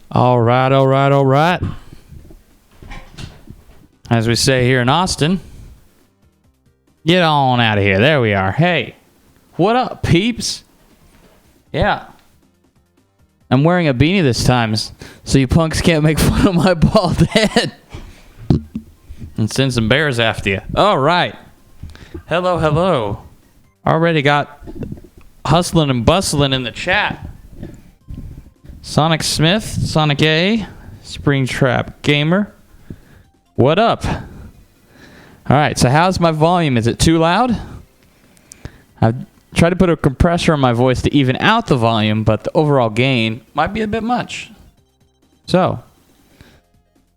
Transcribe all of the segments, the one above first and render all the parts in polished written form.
All right, all right, all right. As we say here in Austin, get on out of here. There we are. Hey, what up, peeps? Yeah. I'm wearing a beanie this time, so you punks can't make fun of my bald head. And send some bears after you. All right. Hello, hello. Already got hustling and bustling in the chat. Sonic Smith, Sonic A, Springtrap Gamer. What up? All right, so how's my volume? Is it too loud? I've tried to put a compressor on my voice to even out the volume, but the overall gain might be a bit much. So,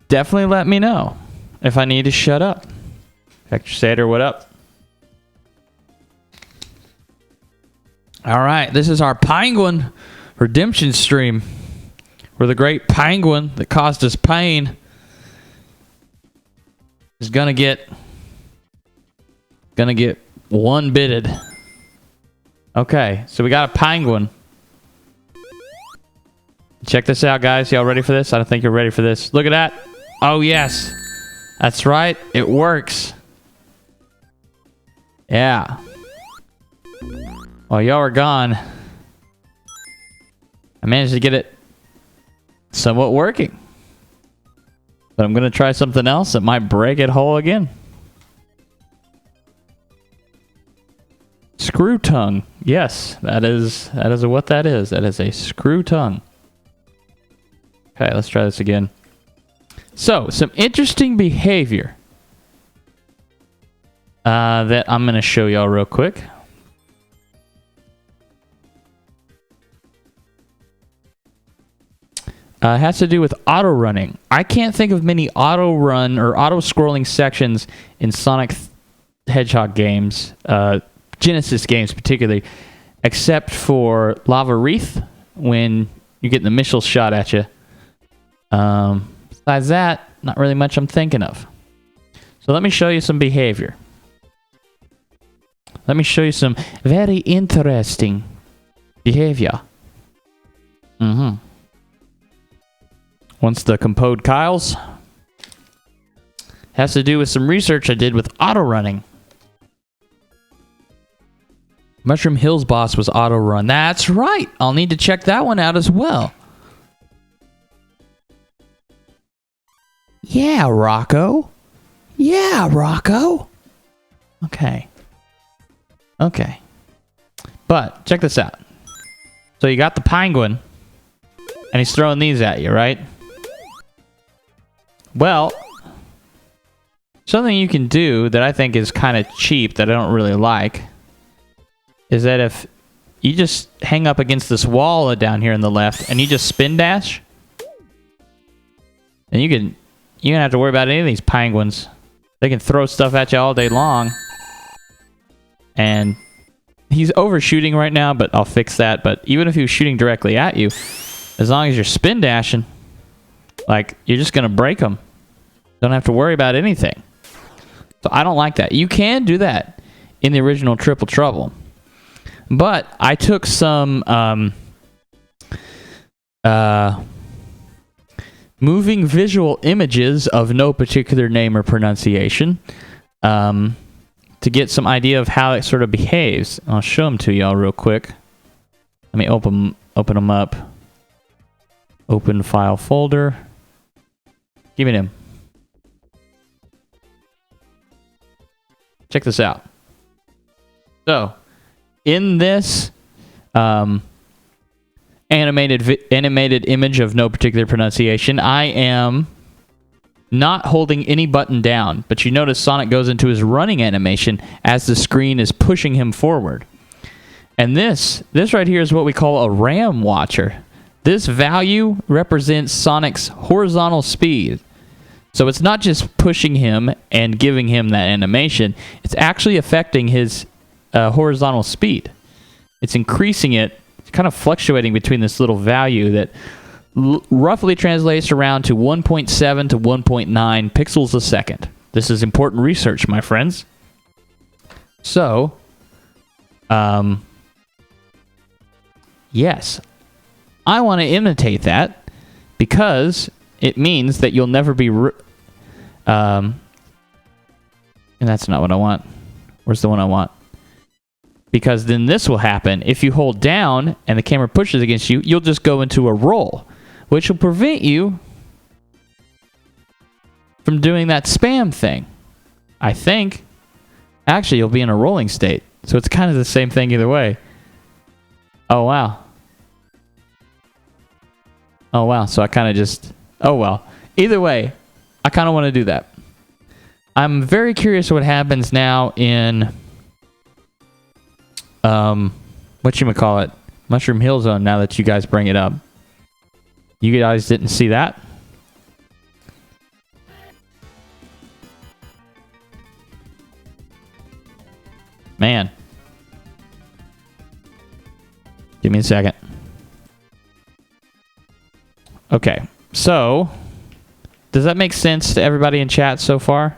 definitely let me know if I need to shut up. Hector Sater, what up? All right, this is our Penguin redemption stream, where the great penguin that caused us pain is gonna get one bitted. Okay, so we got a penguin. Check this out, guys. Y'all ready for this? I don't think you're ready for this. Look at that. Oh yes, that's right. It works. Yeah. While y'all are gone, I managed to get it somewhat working. But I'm going to try something else that might break it whole again. Screw tongue. Yes, that is what that is. That is a screw tongue. Okay, let's try this again. So, some interesting behavior that I'm going to show y'all real quick. It has to do with auto running. I can't think of many auto run or auto scrolling sections in Sonic Hedgehog games, Genesis games particularly, except for Lava Wreath when you get the missile shot at you. Besides that, not really much I'm thinking of. So let me show you some behavior. Let me show you some very interesting behavior. Once the Compode Kyles. Has to do with some research I did with auto running. Mushroom Hills boss was auto run. That's right. I'll need to check that one out as well. Yeah, Rocco. Yeah, Rocco. Okay. Okay. But check this out. So you got the penguin, and he's throwing these at you, right? Well, something you can do that I think is kind of cheap that I don't really like is that if you just hang up against this wall down here on the left and you just spin dash, then you don't have to worry about any of these penguins. They can throw stuff at you all day long. And he's overshooting right now, but I'll fix that. But even if he was shooting directly at you, as long as you're spin dashing, like, you're just going to break them. Don't have to worry about anything. So I don't like that. You can do that in the original Triple Trouble. But I took some moving visual images of no particular name or pronunciation to get some idea of how it sort of behaves. I'll show them to y'all real quick. Let me open them up. Open file folder. Give me them. Check this out. So, in this animated image of no particular pronunciation, I am not holding any button down, but you notice Sonic goes into his running animation as the screen is pushing him forward. And this right here is what we call a RAM watcher. This value represents Sonic's horizontal speed. So it's not just pushing him and giving him that animation. It's actually affecting his horizontal speed. It's increasing it. It's kind of fluctuating between this little value that roughly translates around to 1.7 to 1.9 pixels a second. This is important research, my friends. So, yes, I want to imitate that. because it means that you'll never be... and that's not what I want. Where's the one I want? Because then this will happen. If you hold down and the camera pushes against you, you'll just go into a roll, which will prevent you from doing that spam thing. I think. Actually, you'll be in a rolling state. So it's kind of the same thing either way. Oh, wow. Oh, wow. So I kind of just... Oh, well. Either way, I kind of want to do that. I'm very curious what happens now in... whatchamacallit? Mushroom Hill Zone, now that you guys bring it up. You guys didn't see that? Man. Give me a second. Okay, so does that make sense to everybody in chat so far?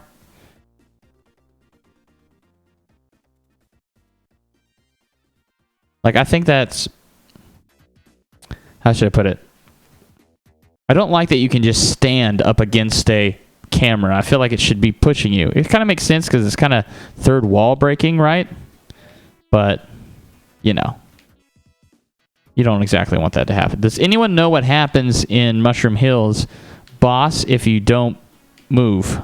Like, I think that's... How should I put it? I don't like that you can just stand up against a camera. I feel like it should be pushing you. It kind of makes sense because it's kind of third wall breaking, right? But, you know. You don't exactly want that to happen. Does anyone know what happens in Mushroom Hills boss if you don't move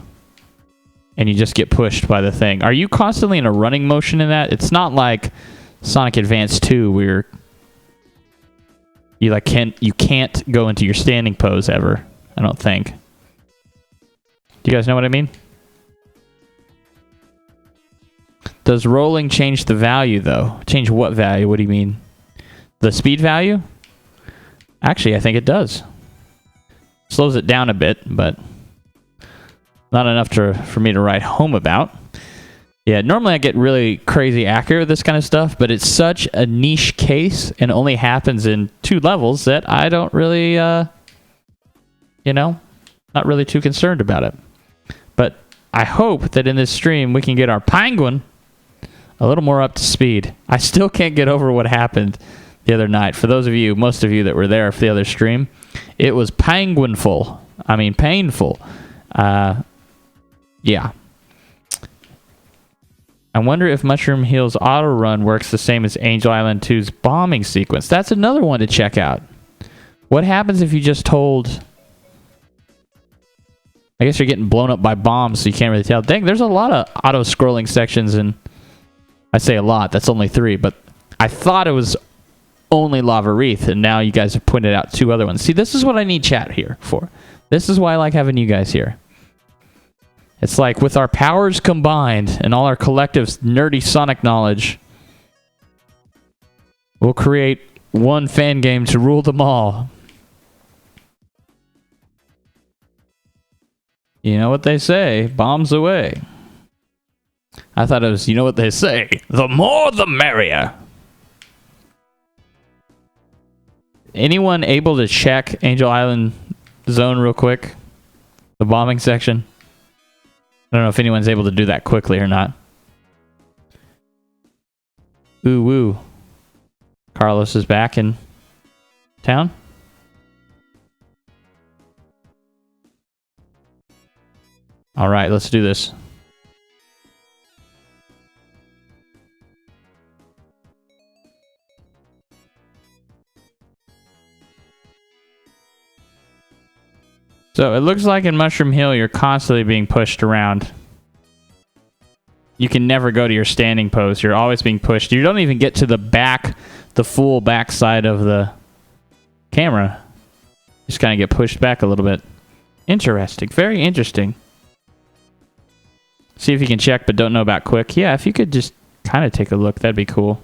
and you just get pushed by the thing? Are you constantly in a running motion in that? It's not like Sonic Advance 2 where you can't go into your standing pose ever. I don't think. Do you guys know what I mean? Does rolling change the value though? Change what value? What do you mean? The speed value? Actually, I think it does. Slows it down a bit, but not enough for me to write home about. Yeah, normally I get really crazy accurate with this kind of stuff, but it's such a niche case and only happens in 2 levels that I don't really, you know, not really too concerned about it. But I hope that in this stream we can get our penguin a little more up to speed. I still can't get over what happened the other night. For those of you, most of you that were there for the other stream, it was penguinful. I mean, painful. Yeah. I wonder if Mushroom Hill's auto run works the same as Angel Island 2's bombing sequence. That's another one to check out. What happens if you just hold... I guess you're getting blown up by bombs, so you can't really tell. Dang, there's a lot of auto-scrolling sections, and I say a lot, that's only 3, but I thought it was only Lava Wreath, and now you guys have pointed out 2 other ones. See, this is what I need chat here for. This is why I like having you guys here. It's like, with our powers combined and all our collective nerdy Sonic knowledge, we'll create one fan game to rule them all. You know what they say, bombs away. I thought it was, you know what they say, the more the merrier. Anyone able to check Angel Island Zone real quick? The bombing section? I don't know if anyone's able to do that quickly or not. Ooh woo. Carlos is back in town. All right, let's do this. So it looks like in Mushroom Hill, you're constantly being pushed around. You can never go to your standing pose. You're always being pushed. You don't even get to the back, the full back side of the camera. You just kind of get pushed back a little bit. Interesting. Very interesting. See if you can check, but don't know about quick. Yeah, if you could just kind of take a look, that'd be cool.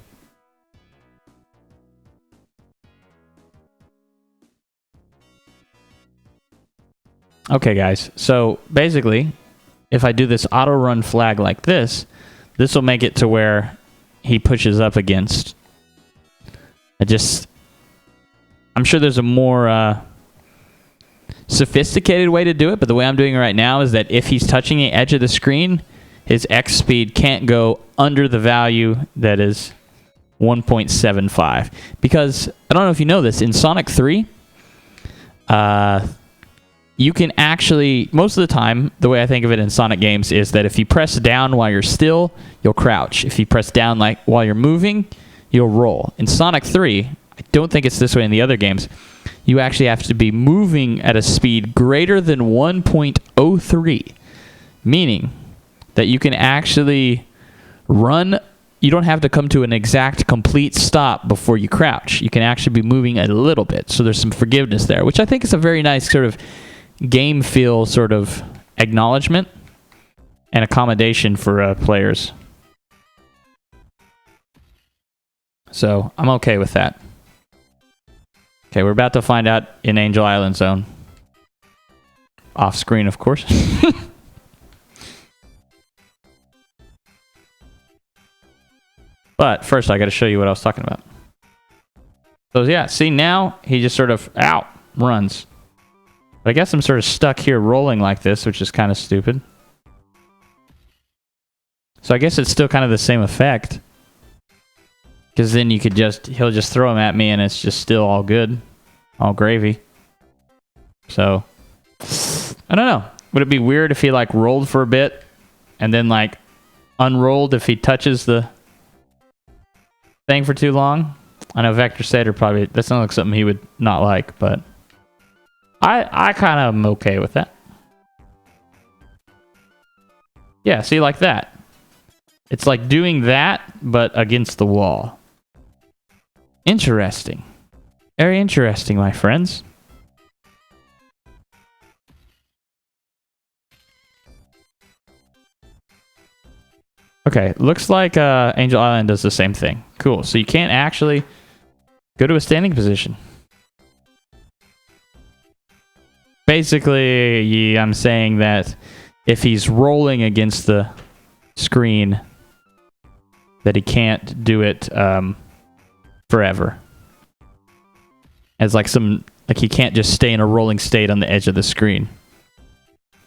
Okay, guys. So basically, if I do this auto run flag like this, this will make it to where he pushes up against. I'm sure there's a more sophisticated way to do it, but the way I'm doing it right now is that if he's touching the edge of the screen, his X speed can't go under the value that is 1.75. Because, I don't know if you know this, in Sonic 3, You can actually, most of the time, the way I think of it in Sonic games is that if you press down while you're still, you'll crouch. If you press down like while you're moving, you'll roll. In Sonic 3, I don't think it's this way in the other games, you actually have to be moving at a speed greater than 1.03, meaning that you can actually run. You don't have to come to an exact complete stop before you crouch. You can actually be moving a little bit. So there's some forgiveness there, which I think is a very nice sort of game feel sort of acknowledgement and accommodation for players. So I'm okay with that. Okay, we're about to find out in Angel Island Zone. Off screen, of course. But first I got to show you what I was talking about. So yeah, see now he just sort of, runs. But I guess I'm sort of stuck here rolling like this, which is kind of stupid. So I guess it's still kind of the same effect. Because then you could he'll just throw him at me and it's just still all good. All gravy. So, I don't know. Would it be weird if he like rolled for a bit and then like unrolled if he touches the thing for too long? I know Vector Sater probably, that sounds like something he would not like, but I kind of am okay with that. Yeah, see, like that. It's like doing that, but against the wall. Interesting. Very interesting, my friends. Okay, looks like Angel Island does the same thing. Cool, so you can't actually go to a standing position. Basically, I'm saying that if he's rolling against the screen, that he can't do it forever. As like he can't just stay in a rolling state on the edge of the screen,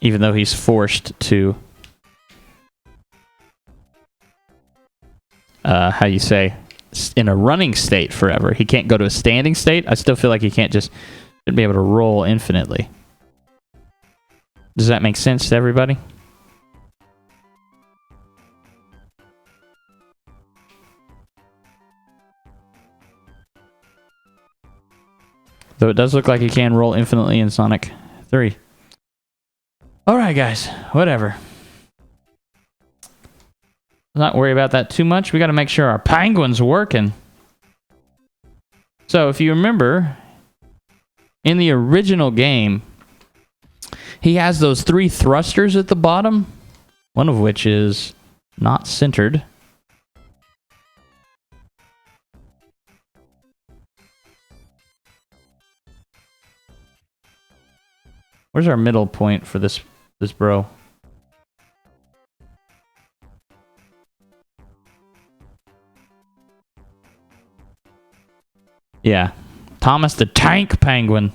even though he's forced to. How you say, in a running state forever. He can't go to a standing state. I still feel like he shouldn't be able to roll infinitely. Does that make sense to everybody? Though it does look like he can roll infinitely in Sonic 3. Alright guys, whatever. Not worry about that too much. We got to make sure our penguin's working. So if you remember, in the original game, he has those 3 thrusters at the bottom, one of which is not centered. Where's our middle point for this bro? Yeah. Thomas the Tank Penguin.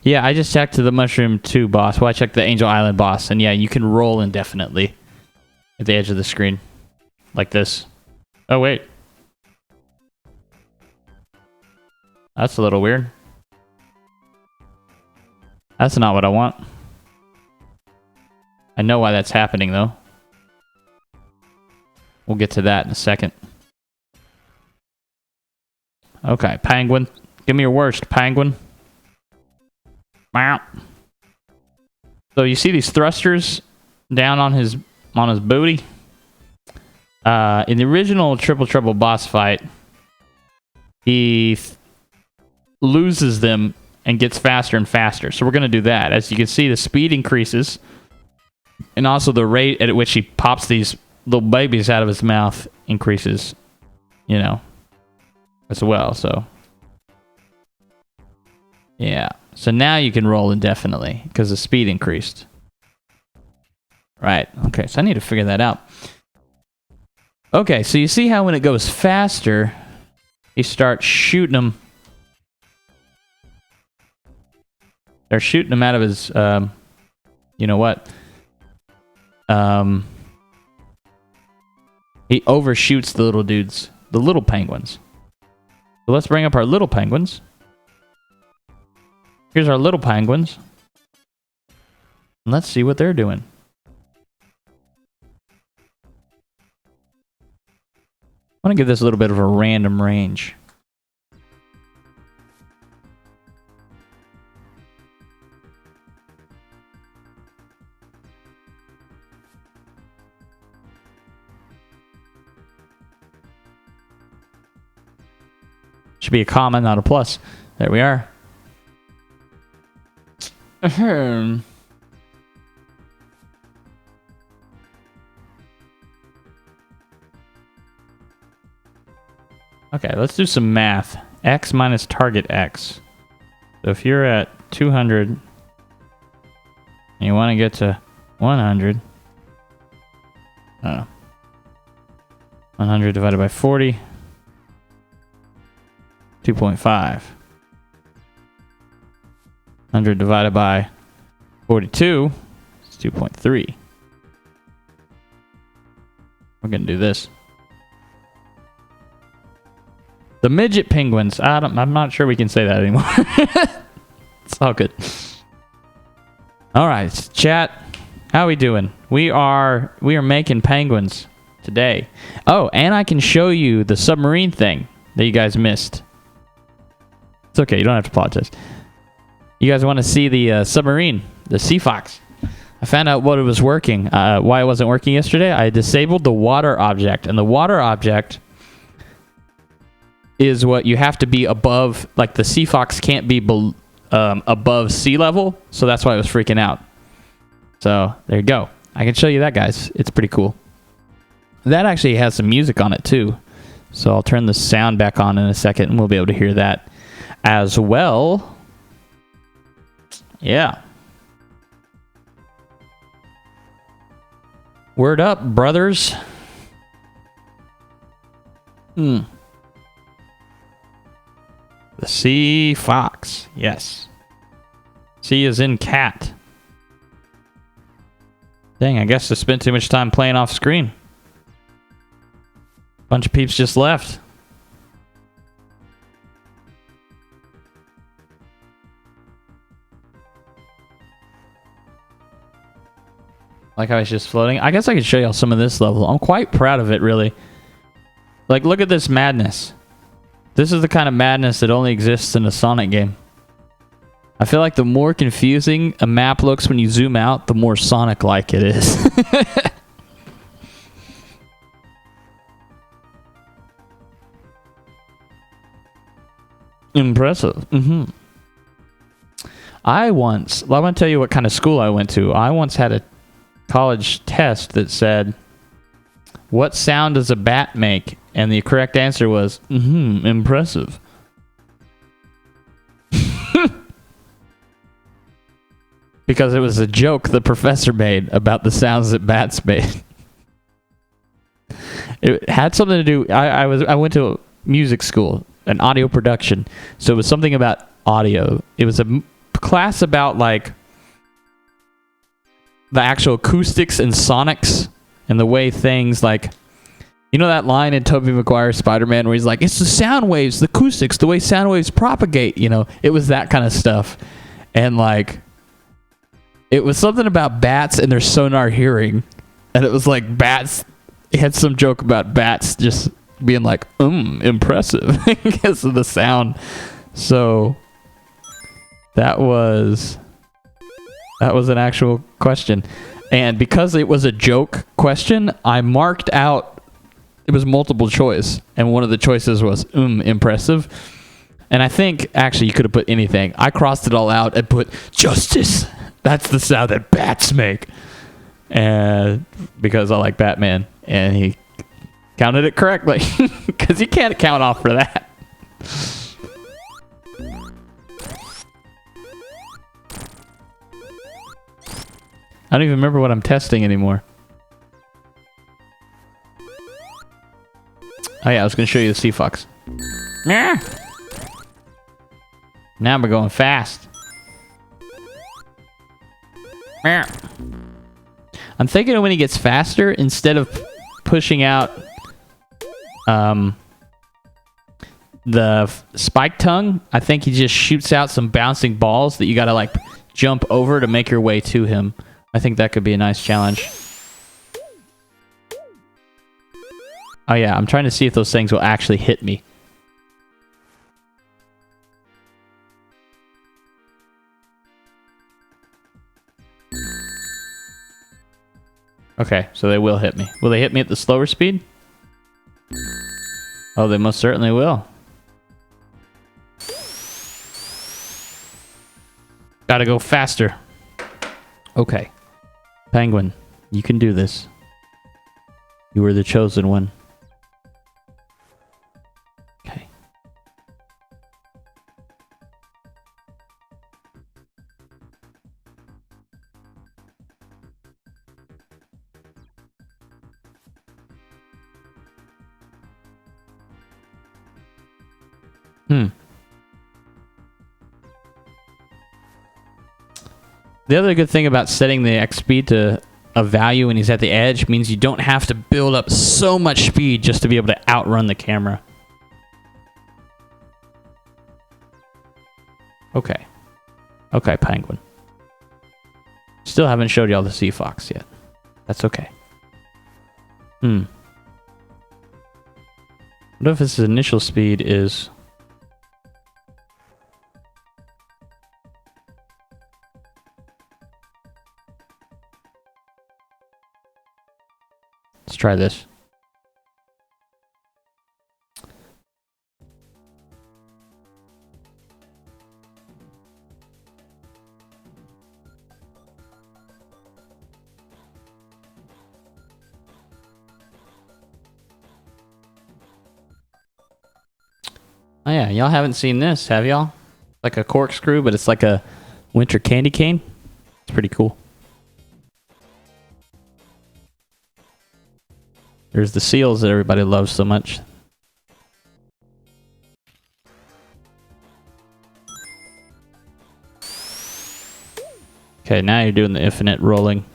Yeah, I just checked the Mushroom 2 boss. Well, I checked the Angel Island boss. And yeah, you can roll indefinitely at the edge of the screen. Like this. Oh, wait. That's a little weird. That's not what I want. I know why that's happening, though. We'll get to that in a second. Okay, penguin. Give me your worst, penguin. Meow. So you see these thrusters down on his booty? In the original Triple Trouble boss fight, he loses them and gets faster and faster. So we're going to do that. As you can see, the speed increases. And also the rate at which he pops these little babies out of his mouth increases, you know, as well. So, yeah. So now you can roll indefinitely because the speed increased. Right. Okay, so I need to figure that out. Okay, so you see how when it goes faster, you start shooting them. They're shooting them out of his, you know what? He overshoots the little dudes, the little penguins. So let's bring up our little penguins. Here's our little penguins. And let's see what they're doing. I want to give this a little bit of a random range. Should be a comma, not a plus. There we are. Okay, let's do some math. X minus target X. So if you're at 200 and you want to get to 100, 100 divided by 40, 2.5. 100 divided by 42 is 2.3. We're going to do this. The midget penguins. I'm not sure we can say that anymore. It's all good. All right, chat. How we doing? We are making penguins today. Oh, and I can show you the submarine thing that you guys missed. It's okay. You don't have to apologize. You guys want to see the submarine, the Sea Fox? I found out what it was working. Why it wasn't working yesterday. I disabled the water object, and the water object is what you have to be above. Like the Sea Fox can't be above sea level, so that's why it was freaking out. So there you go. I can show you that, guys. It's pretty cool. That actually has some music on it too, so I'll turn the sound back on in a second, and we'll be able to hear that as well. Yeah. Word up, brothers. The Sea Fox. Yes. C is in cat. Dang, I guess I spent too much time playing off screen. Bunch of peeps just left. Like how it's just floating. I guess I could show y'all some of this level. I'm quite proud of it, really. Like, look at this madness. This is the kind of madness that only exists in a Sonic game. I feel like the more confusing a map looks when you zoom out, the more Sonic-like it is. Impressive. I want to tell you what kind of school I went to. I once had a college test that said, what sound does a bat make? And the correct answer was, impressive. Because it was a joke the professor made about the sounds that bats made. It had something to do, I went to music school, an audio production. So it was something about audio. It was a class about like the actual acoustics and sonics and the way things like, you know that line in Tobey Maguire's Spider-Man where he's like, it's the sound waves, the acoustics, the way sound waves propagate, you know, it was that kind of stuff. And like, it was something about bats and their sonar hearing. And it was like bats, it had some joke about bats just being like, impressive because of the sound. So that was an actual question. And because it was a joke question, I marked out, it was multiple choice. And one of the choices was, impressive. And I think, actually, you could have put anything. I crossed it all out and put, justice. That's the sound that bats make. And because I like Batman. And he counted it correctly. Because you can't count off for that. I don't even remember what I'm testing anymore. Oh yeah, I was going to show you the Sea Fox. Now we're going fast. I'm thinking of when he gets faster, instead of pushing out spike tongue, I think he just shoots out some bouncing balls that you gotta like jump over to make your way to him. I think that could be a nice challenge. Oh yeah, I'm trying to see if those things will actually hit me. Okay, so they will hit me. Will they hit me at the slower speed? Oh, they most certainly will. Gotta go faster. Okay. Penguin, you can do this. You were the chosen one. Okay. The other good thing about setting the X speed to a value when he's at the edge means you don't have to build up so much speed just to be able to outrun the camera. Okay. Okay, Penguin. Still haven't showed y'all the Sea Fox yet. That's okay. What if his initial speed is... Let's try this. Oh yeah, y'all haven't seen this, have y'all? Like a corkscrew, but it's like a winter candy cane. It's pretty cool. There's the seals that everybody loves so much. Okay, now you're doing the infinite rolling.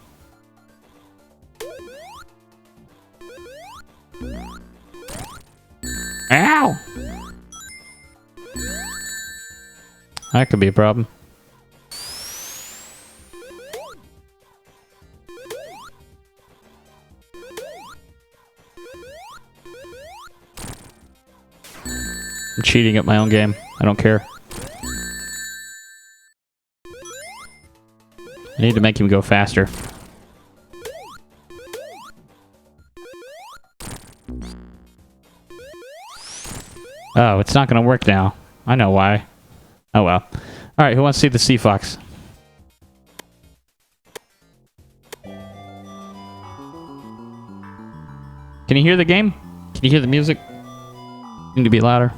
Ow! That could be a problem. I'm cheating at my own game. I don't care. I need to make him go faster. Oh, it's not going to work now. I know why. Oh well. Alright, who wants to see the Sea Fox? Can you hear the game? Can you hear the music? Need to be louder.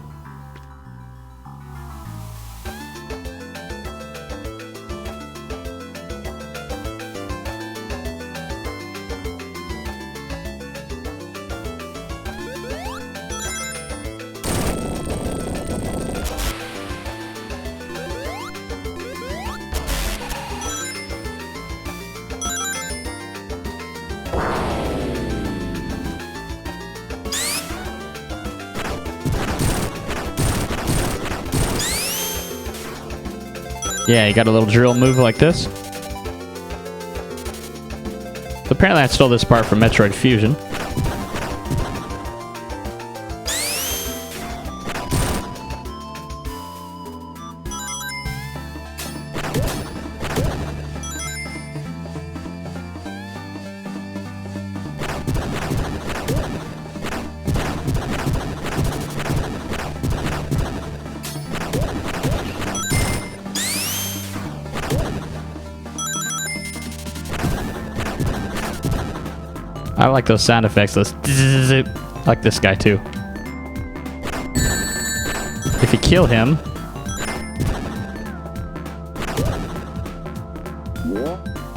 Yeah, you got a little drill move like this. So apparently I stole this part from Metroid Fusion. I like those sound effects. Those I like this guy too. If you kill him,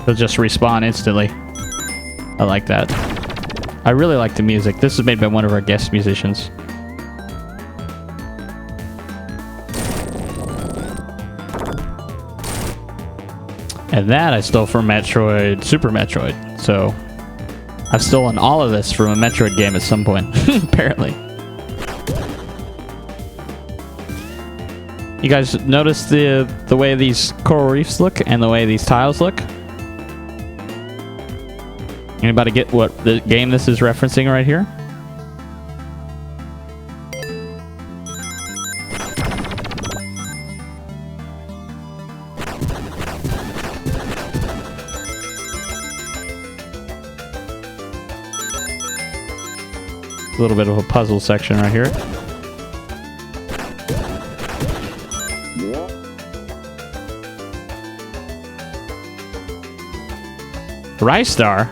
he'll just respawn instantly. I like that. I really like the music. This is made by one of our guest musicians. And that I stole from Metroid, Super Metroid. So I've stolen all of this from a Metroid game at some point, apparently. You guys notice the way these coral reefs look and the way these tiles look? Anybody get what the game this is referencing right here? A little bit of a puzzle section right here. Rice Star?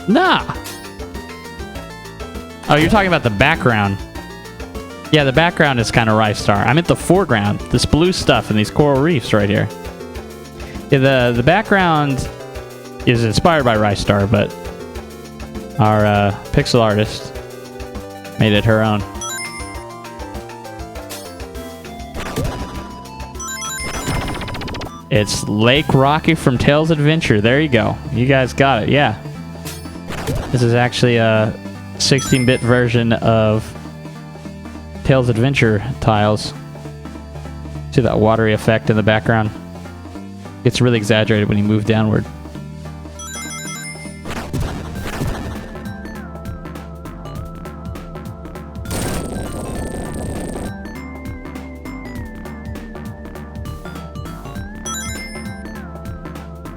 Nah. Oh, you're talking about the background. Yeah, the background is kind of Rice Star. I meant the foreground. This blue stuff and these coral reefs right here. Yeah, the background is inspired by Rice Star, but our pixel artist made it her own. It's Lake Rocky from Tails Adventure. There you go. You guys got it. Yeah. This is actually a 16-bit version of Tails Adventure tiles. See that watery effect in the background? It's really exaggerated when you move downward.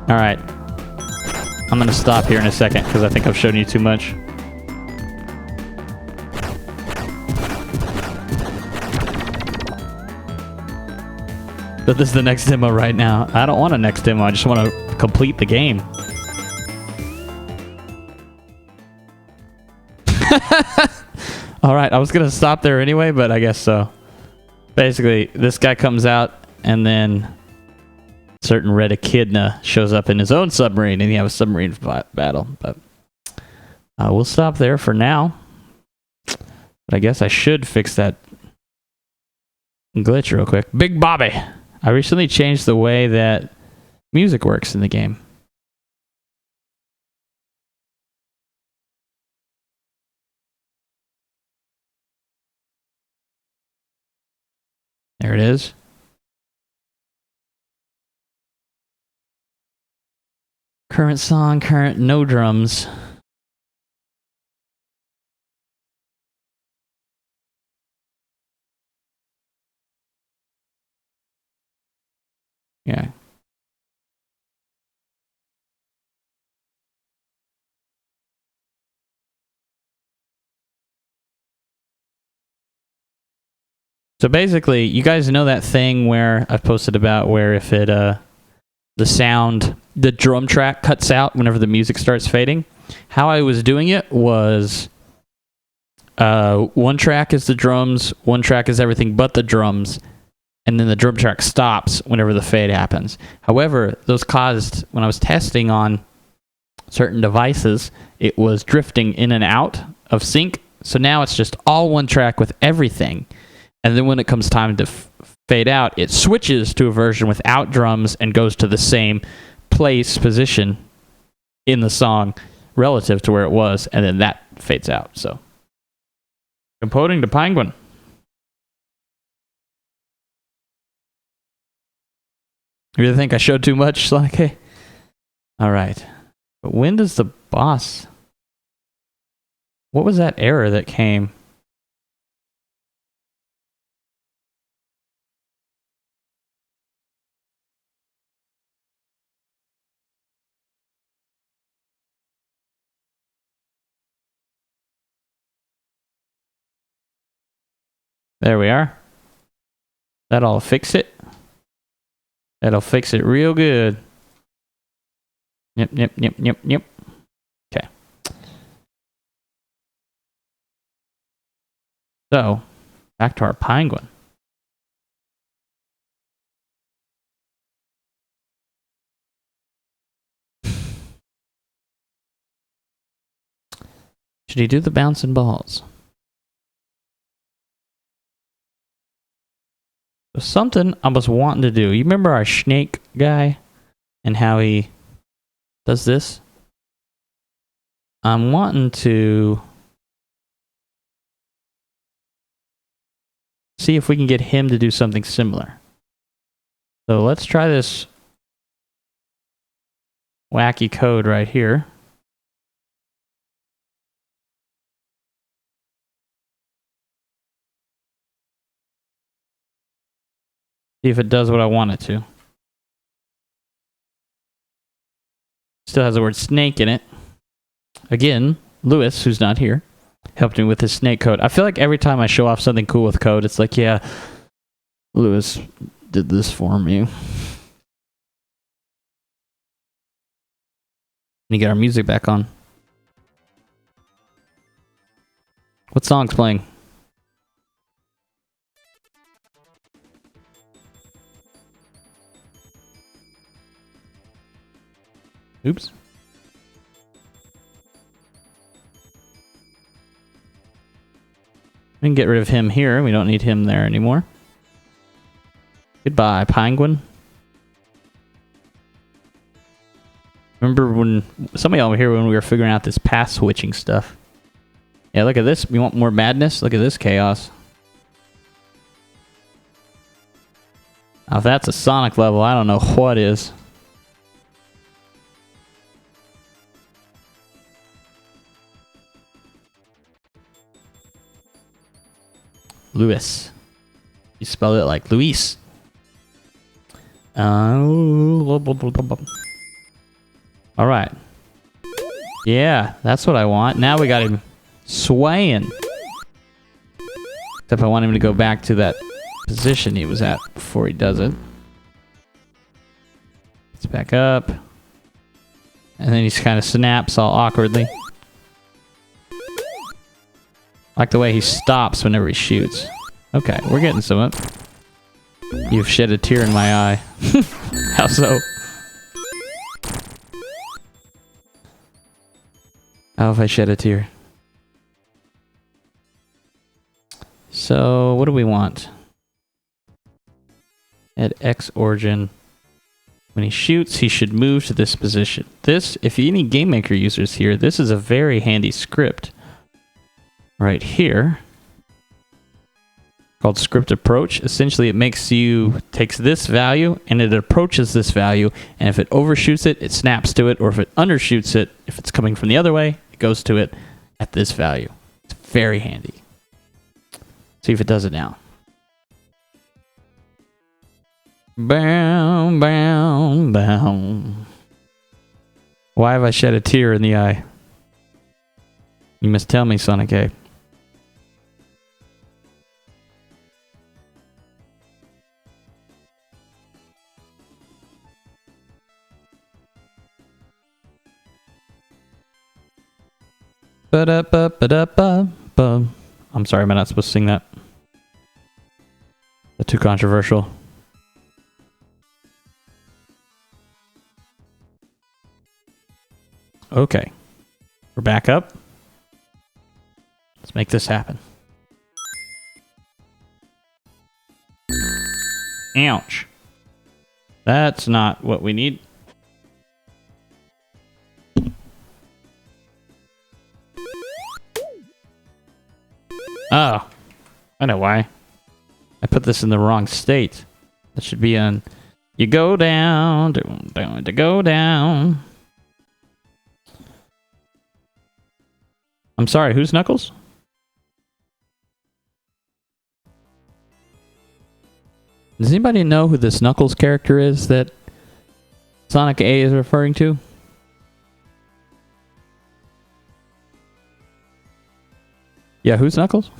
All right. I'm going to stop here in a second because I think I've shown you too much. But this is the next demo right now. I don't want a next demo. I just want to complete the game. All right. I was going to stop there anyway, but I guess so. Basically, this guy comes out and then certain Red Echidna shows up in his own submarine, and you have a submarine battle. But we'll stop there for now. But I guess I should fix that glitch real quick. Big Bobby! I recently changed the way that music works in the game. There it is. Current song, current no drums. Yeah. So basically, you guys know that thing where I've posted about where if it the sound, the drum track cuts out whenever the music starts fading. How I was doing it was one track is the drums, one track is everything but the drums, and then the drum track stops whenever the fade happens. However, those caused, when I was testing on certain devices, it was drifting in and out of sync. So now it's just all one track with everything. And then when it comes time to fade out, it switches to a version without drums and goes to the same position in the song relative to where it was, and then that fades out. So, composing to Penguin. You really think I showed too much, Slacky? All right. But when does the boss... What was that error that came? There we are. That'll fix it. That'll fix it real good. Yep. Okay. So, back to our penguin. Should he do the bouncing balls? Something I was wanting to do. You remember our snake guy and how he does this? I'm wanting to See if we can get him to do something similar. So let's try this wacky code right here. See if it does what I want it to. Still has the word snake in it. Again, Lewis, who's not here, helped me with his snake code. I feel like every time I show off something cool with code, it's like, yeah, Lewis did this for me. Let me get our music back on. What song's playing? Oops. We can get rid of him here. We don't need him there anymore. Goodbye, Penguin. Remember when some of y'all were here when we were figuring out this path switching stuff? Yeah, look at this. We want more madness? Look at this chaos. Now, if that's a Sonic level, I don't know what is. Lewis. You spell it like Luis. Alright. Yeah, that's what I want. Now we got him swaying. Except I want him to go back to that position he was at before he does it. It's back up. And then he kind of snaps all awkwardly. I like the way he stops whenever he shoots. Okay, we're getting some. You've shed a tear in my eye. How so? How have I shed a tear? So, what do we want? At X origin. When he shoots, he should move to this position. This, if any Game Maker users here, this is a very handy script. Right here. Called script approach. Essentially, it takes this value and it approaches this value, and if it overshoots it, it snaps to it, or if it undershoots it, if it's coming from the other way, it goes to it at this value. It's very handy. See if it does it now. Bow, bow, bow. Why have I shed a tear in the eye? You must tell me, Sonic A. Ba-da-ba-ba-da-ba-ba. I'm sorry, am I not supposed to sing that? That's too controversial. Okay. We're back up. Let's make this happen. Ouch. That's not what we need. Oh. I know why. I put this in the wrong state. That should be on... You go down, down, to go down. I'm sorry, who's Knuckles? Does anybody know who this Knuckles character is that Sonic A is referring to? Yeah, who's Knuckles?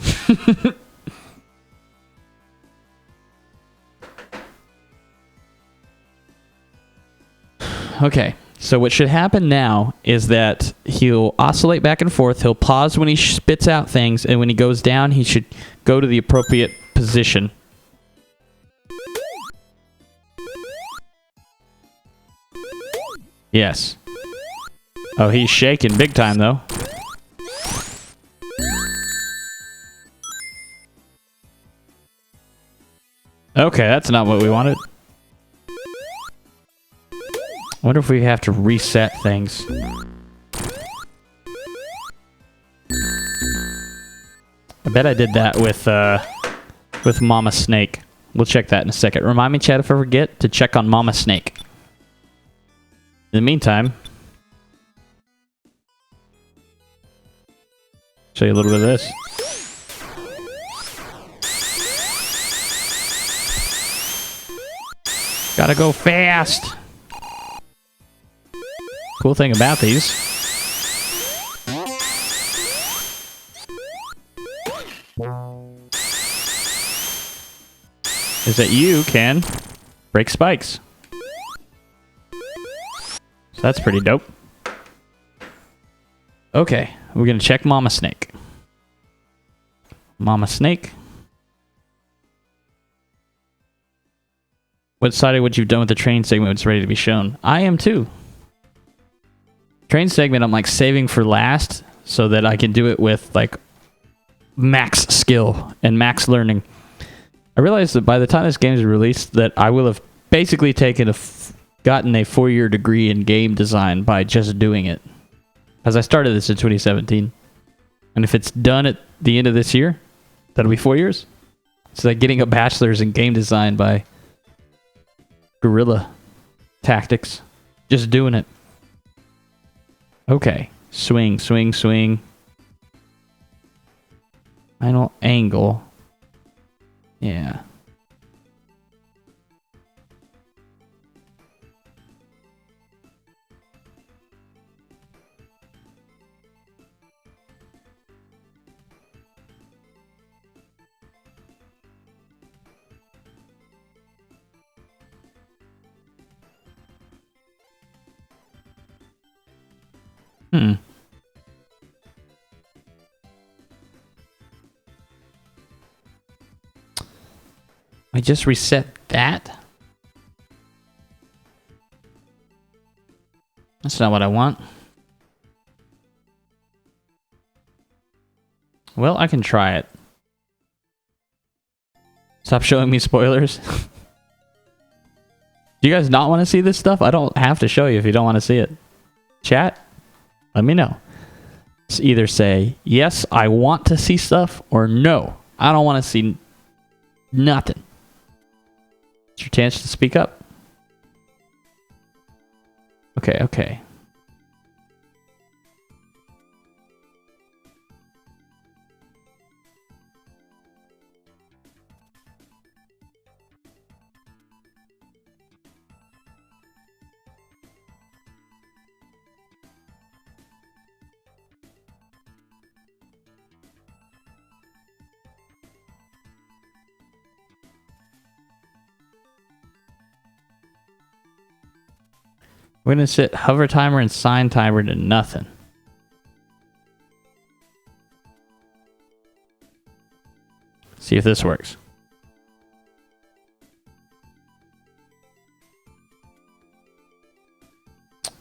Okay, so what should happen now is that he'll oscillate back and forth. He'll pause when he spits out things, and when he goes down, he should go to the appropriate position. Yes. Oh, he's shaking big time, though. Okay, that's not what we wanted. I wonder if we have to reset things. I bet I did that with with Mama Snake. We'll check that in a second. Remind me, Chad, if I forget, to check on Mama Snake. In the meantime, show you a little bit of this. Gotta go fast. Cool thing about these is that you can break spikes. So that's pretty dope. Okay, we're gonna check Mama Snake. Mama Snake. What side of what you've done with the train segment it's ready to be shown? I am too. Train segment I'm like saving for last so that I can do it with like max skill and max learning. I realized that by the time this game is released that I will have basically gotten a 4-year degree in game design by just doing it. As I started this in 2017. And if it's done at the end of this year, that'll be 4 years. It's like getting a bachelor's in game design by guerrilla tactics. Just doing it. Okay. Swing, swing, swing. Final angle. Yeah. I just reset that. That's not what I want. Well, I can try it. Stop showing me spoilers. Do you guys not want to see this stuff? I don't have to show you if you don't want to see it. Chat, let me know. Just either say, yes, I want to see stuff, or no, I don't want to see nothing. It's your chance to speak up. Okay, okay. We're going to set hover timer and sign timer to nothing. See if this works.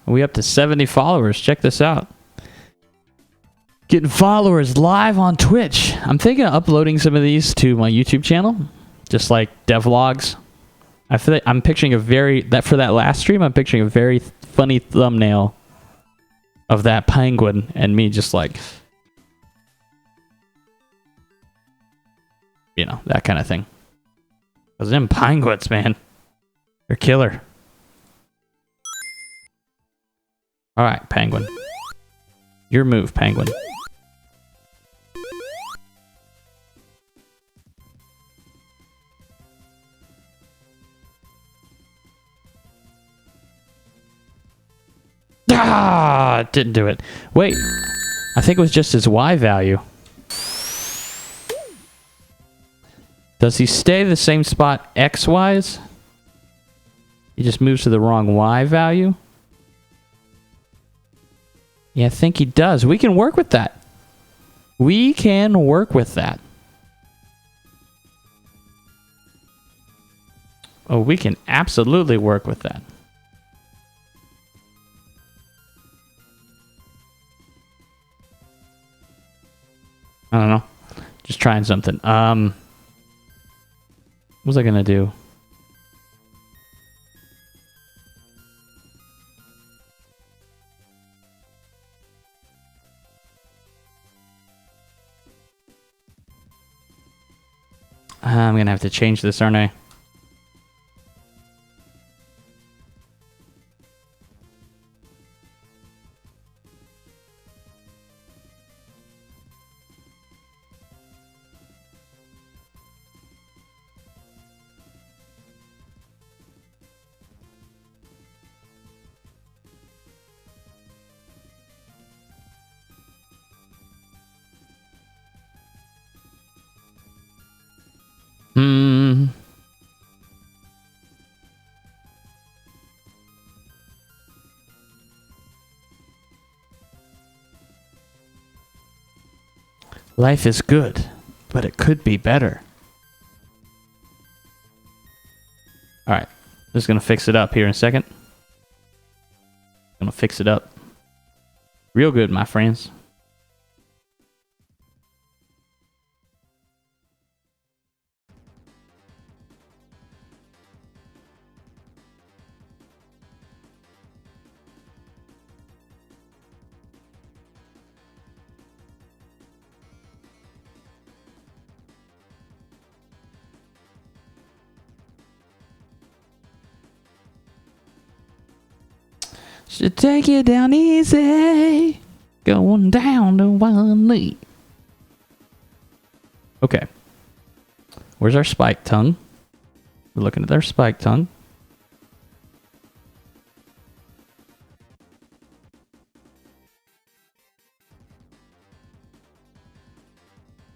We up to 70 followers. Check this out. Getting followers live on Twitch. I'm thinking of uploading some of these to my YouTube channel. Just like devlogs. I feel like I'm picturing for that last stream, I'm picturing a very funny thumbnail of that penguin and me just like, you know, that kind of thing. Because them penguins, man, they're killer. All right, penguin. Your move, penguin. Ah, didn't do it. Wait, I think it was just his Y value. Does he stay the same spot X-wise? He just moves to the wrong Y value? Yeah, I think he does. We can work with that. We can work with that. Oh, we can absolutely work with that. I don't know. Just trying something. What was I gonna do? I'm gonna have to change this, aren't I? Life is good, but it could be better. Alright, just gonna fix it up here in a second. Gonna fix it up. Real good, my friends. Should take it down easy. Going down to one knee. Okay. Where's our spike tongue? We're looking at their spike tongue.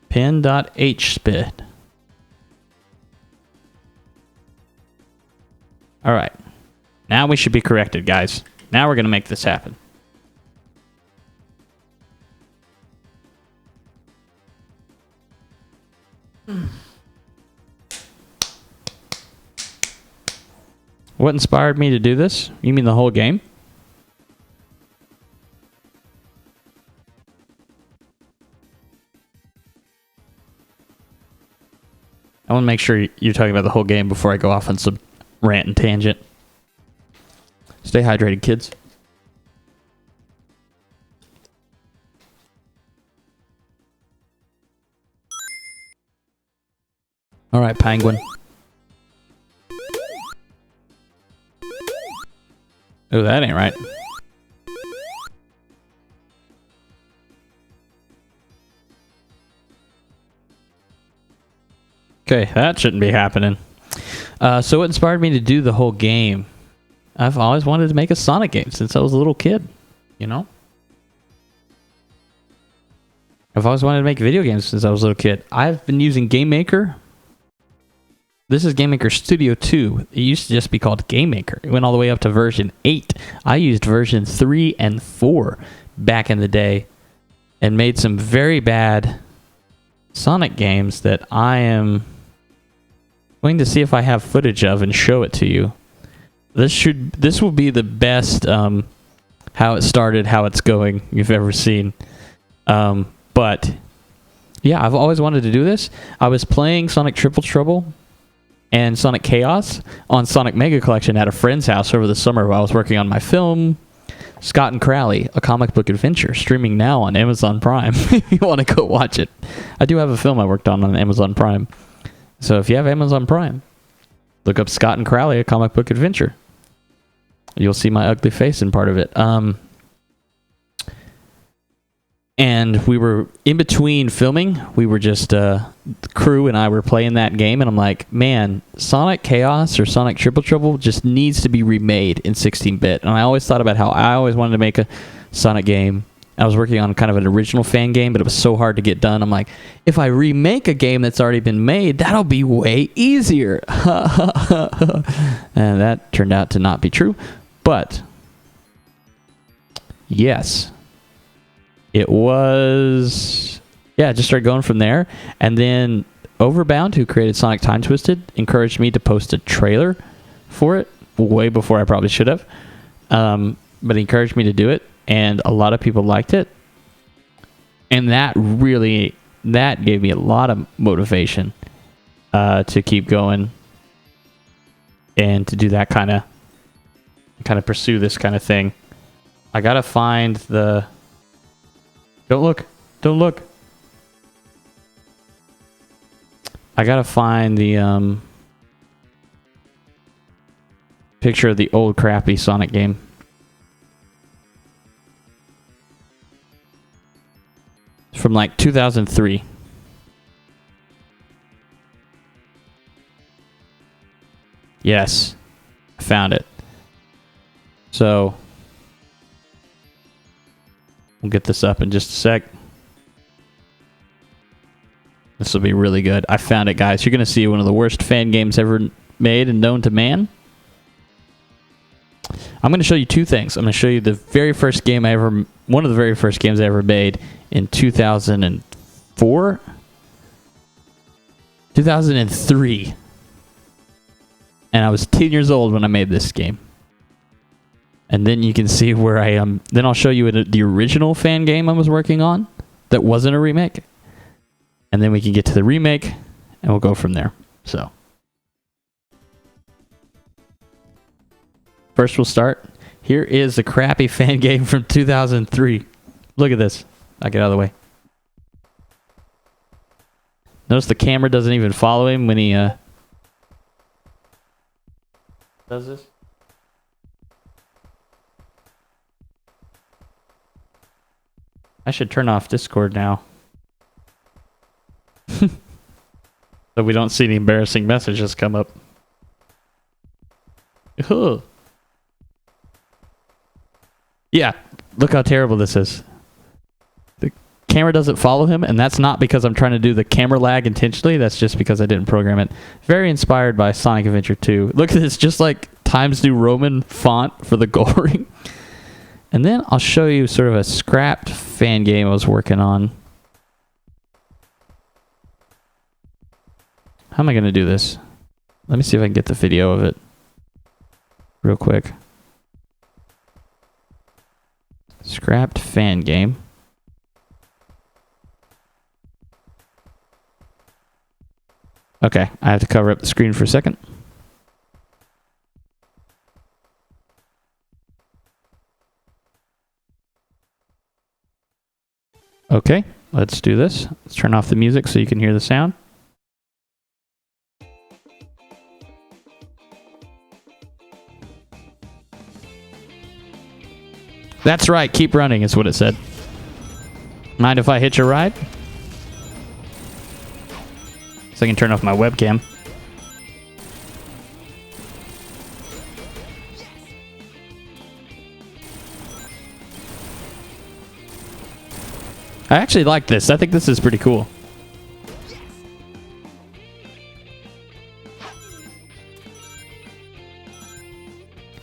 Pin.hspid. Alright. Now we should be corrected, guys. Now we're going to make this happen. What inspired me to do this? You mean the whole game? I want to make sure you're talking about the whole game before I go off on some rant and tangent. Stay hydrated, kids. All right, penguin. Oh, that ain't right. Okay, that shouldn't be happening. So what inspired me to do the whole game? I've always wanted to make a Sonic game since I was a little kid, you know? I've always wanted to make video games since I was a little kid. I've been using Game Maker. This is Game Maker Studio 2. It used to just be called Game Maker. It went all the way up to version 8. I used version 3 and 4 back in the day and made some very bad Sonic games that I am going to see if I have footage of and show it to you. This will be the best how it started, how it's going you've ever seen. But yeah, I've always wanted to do this. I was playing Sonic Triple Trouble and Sonic Chaos on Sonic Mega Collection at a friend's house over the summer while I was working on my film, Scott and Crowley, a comic book adventure, streaming now on Amazon Prime. If you want to go watch it. I do have a film I worked on Amazon Prime. So if you have Amazon Prime, look up Scott and Crowley, a comic book adventure. You'll see my ugly face in part of it. And we were in between filming. We were just, the crew and I were playing that game. And I'm like, man, Sonic Chaos or Sonic Triple Trouble just needs to be remade in 16-bit. And I always thought about how I always wanted to make a Sonic game. I was working on kind of an original fan game, but it was so hard to get done. I'm like, if I remake a game that's already been made, that'll be way easier. And that turned out to not be true. But yes, it was, yeah, just started going from there. And then Overbound, who created Sonic Time Twisted, encouraged me to post a trailer for it way before I probably should have. But he encouraged me to do it, and a lot of people liked it. And that gave me a lot of motivation to keep going and to do that kind of pursue this kind of thing. I gotta find the... Don't look. I gotta find the picture of the old crappy Sonic game. From like 2003. Yes, I found it. So we'll get this up in just a sec. This will be really good. I found it, guys. You're going to see one of the worst fan games ever made and known to man. I'm going to show you two things. I'm going to show you the very first game I ever... One of the very first games I ever made in 2004? 2003. And I was 10 years old when I made this game. And then you can see where I am. Then I'll show you the original fan game I was working on that wasn't a remake. And then we can get to the remake, and we'll go from there. So, first we'll start. Here is the crappy fan game from 2003. Look at this. I'll get out of the way. Notice the camera doesn't even follow him when he does this. I should turn off Discord now. So we don't see any embarrassing messages come up. Ugh. Yeah, look how terrible this is. The camera doesn't follow him, and that's not because I'm trying to do the camera lag intentionally. That's just because I didn't program it. Very inspired by Sonic Adventure 2. Look at this, just like Times New Roman font for the gold ring. And then I'll show you sort of a scrapped fan game I was working on. How am I going to do this? Let me see if I can get the video of it real quick. Scrapped fan game. Okay, I have to cover up the screen for a second. Okay, let's do this. Let's turn off the music so you can hear the sound. That's right, keep running is what it said. Mind if I hitch a ride? So I can turn off my webcam. I actually like this. I think this is pretty cool.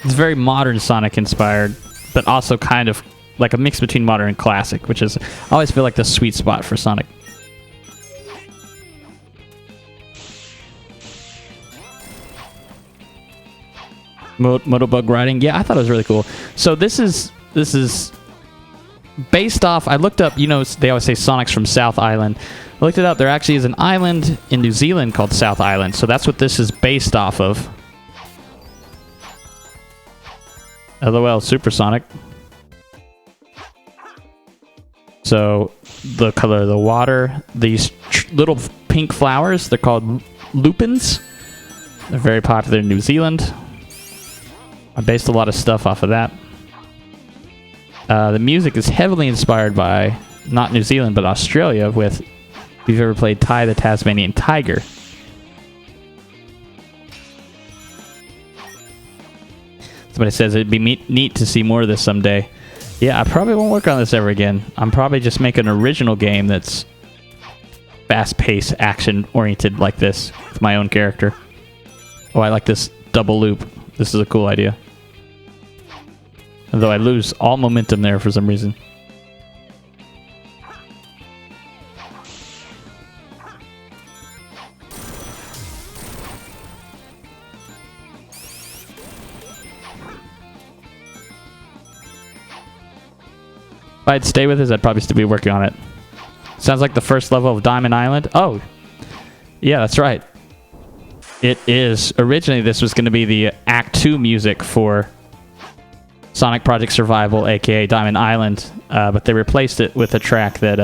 It's very modern Sonic inspired, but also kind of like a mix between modern and classic, which is, I always feel like the sweet spot for Sonic. Motobug riding. Yeah, I thought it was really cool. So this is based off, I looked up, you know, they always say Sonic's from South Island. I looked it up. There actually is an island in New Zealand called South Island. So that's what this is based off of. LOL, Supersonic. So the color of the water, these little pink flowers, they're called lupins. They're very popular in New Zealand. I based a lot of stuff off of that. The music is heavily inspired by, not New Zealand, but Australia, with, if you've ever played Ty the Tasmanian Tiger. Somebody says it'd be neat to see more of this someday. Yeah, I probably won't work on this ever again. I'm probably just making an original game that's fast-paced, action-oriented like this, with my own character. Oh, I like this double loop. This is a cool idea. Although I lose all momentum there for some reason. If I'd stay with this, I'd probably still be working on it. Sounds like the first level of Diamond Island. Oh, yeah, that's right. It is. Originally, this was going to be the Act 2 music for Sonic Project Survival, aka Diamond Island, but they replaced it with a track that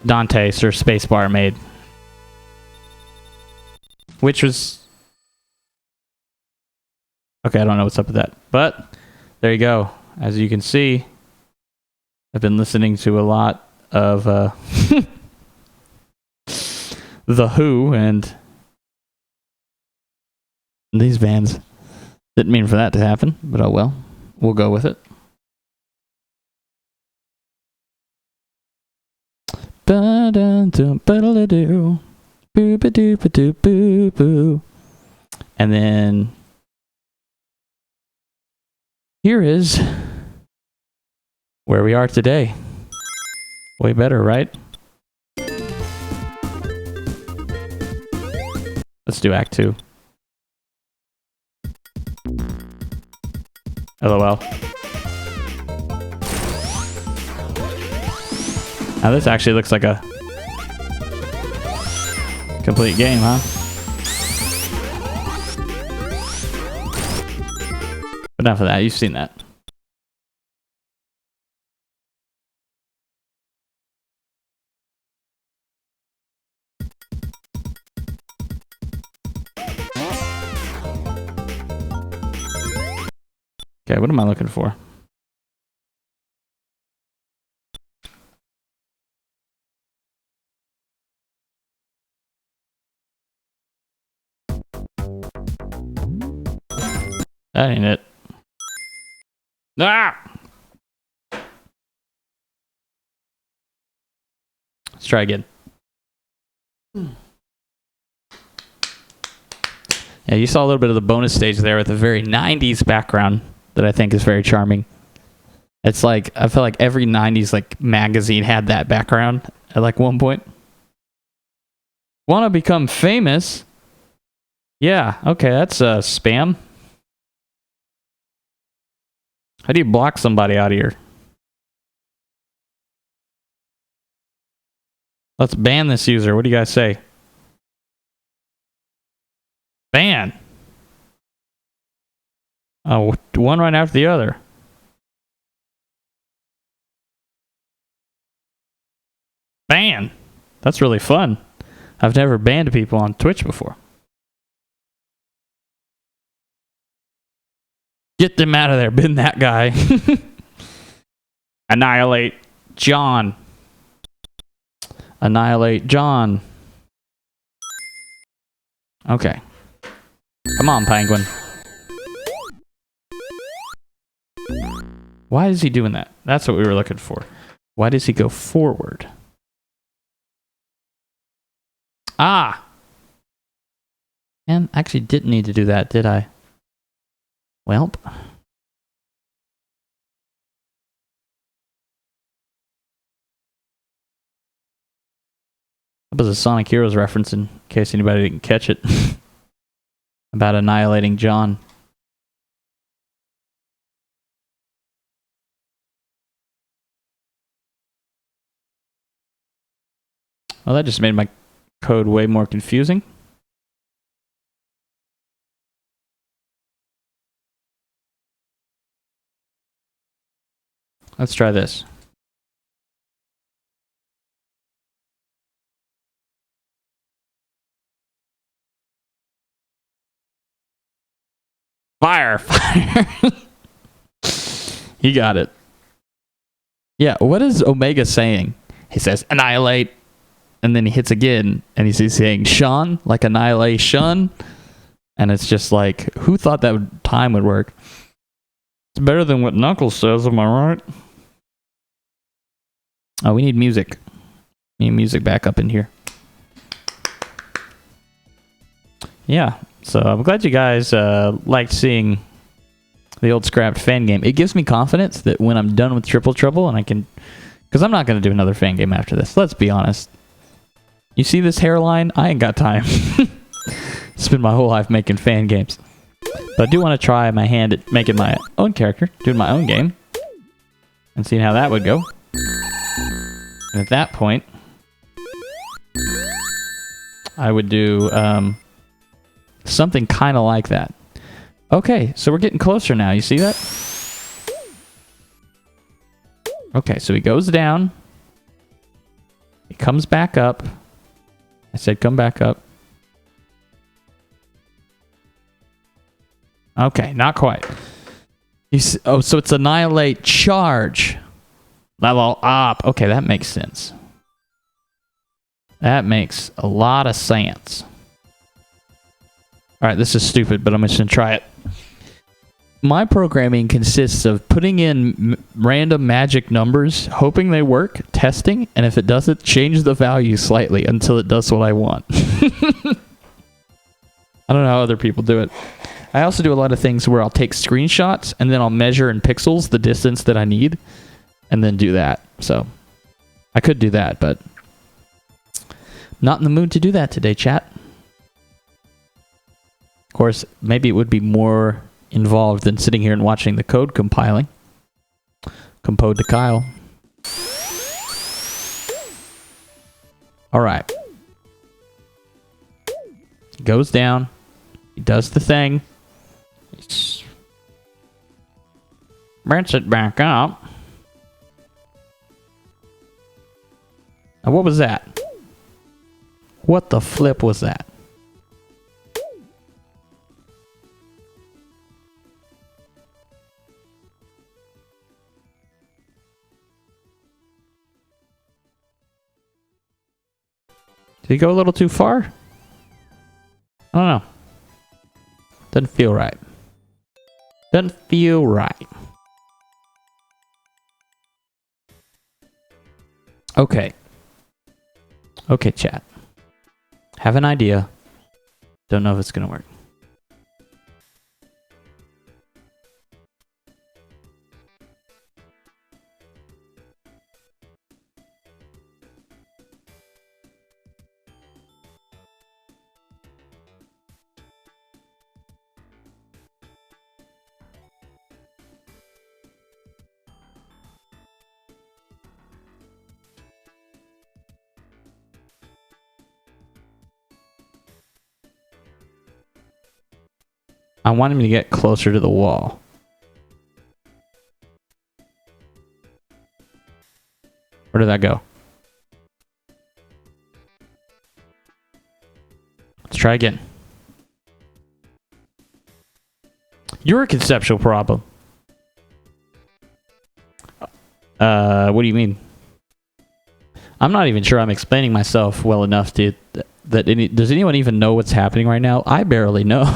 Dante, Sir Spacebar, made. which was... Okay, I don't know what's up with that. But there you go. As you can see, I've been listening to a lot of The Who and these bands. Didn't mean for that to happen, but oh well. We'll go with it. And then here is where we are today. Way better, right? Let's do Act 2. LOL. Now this actually looks like a complete game, huh? But enough of that, you've seen that. Okay, what am I looking for? That ain't it. Ah! Let's try again. Yeah, you saw a little bit of the bonus stage there with a very 90s background that I think is very charming. It's like, I feel like every 90s like magazine had that background at like one point. Want to become famous? Yeah, okay, that's spam. How do you block somebody out of here? Let's ban this user. What do you guys say? Ban. Oh, one right after the other. Ban. That's really fun. I've never banned people on Twitch before. Get them out of there. Been that guy. Annihilate John. Annihilate John. Okay. Come on, Penguin. Why is he doing that? That's what we were looking for. Why does he go forward? Ah! And actually didn't need to do that, did I? Welp. That was a Sonic Heroes reference in case anybody didn't catch it. About annihilating John. Well, that just made my code way more confusing. Let's try this. Fire! Fire! He got it. Yeah, what is Omega saying? He says, annihilate, and then he hits again, and he's saying, Sean, like annihilation. And it's just like, who thought that time would work? It's better than what Knuckles says, am I right? Oh, we need music. We need music back up in here. Yeah, so I'm glad you guys liked seeing the old scrapped fan game. It gives me confidence that when I'm done with Triple Trouble and I can... Because I'm not going to do another fan game after this. Let's be honest. You see this hairline? I ain't got time. Spend my whole life making fan games. But I do want to try my hand at making my own character, doing my own game, and seeing how that would go. And at that point, I would do something kind of like that. Okay, so we're getting closer now. You see that? Okay, so he goes down. He comes back up. I said come back up. Okay, not quite. Oh, so it's annihilate charge. Level up. Okay, that makes sense. That makes a lot of sense. Alright, this is stupid, but I'm just going to try it. My programming consists of putting in random magic numbers, hoping they work, testing, and if it doesn't, change the value slightly until it does what I want. I don't know how other people do it. I also do a lot of things where I'll take screenshots, and then I'll measure in pixels the distance that I need, and then do that. So, I could do that, but not in the mood to do that today, chat. Of course, maybe it would be more involved than sitting here and watching the code compiling. Compode to Kyle. Alright. Goes down. He does the thing. Brings it back up. Now what was that? What the flip was that? Did he go a little too far? I don't know. Doesn't feel right. Doesn't feel right. Okay. Okay, chat. Have an idea. Don't know if it's going to work. I want him to get closer to the wall. Where did that go? Let's try again. You're a conceptual problem. What do you mean? I'm not even sure I'm explaining myself well enough to does anyone even know what's happening right now? I barely know.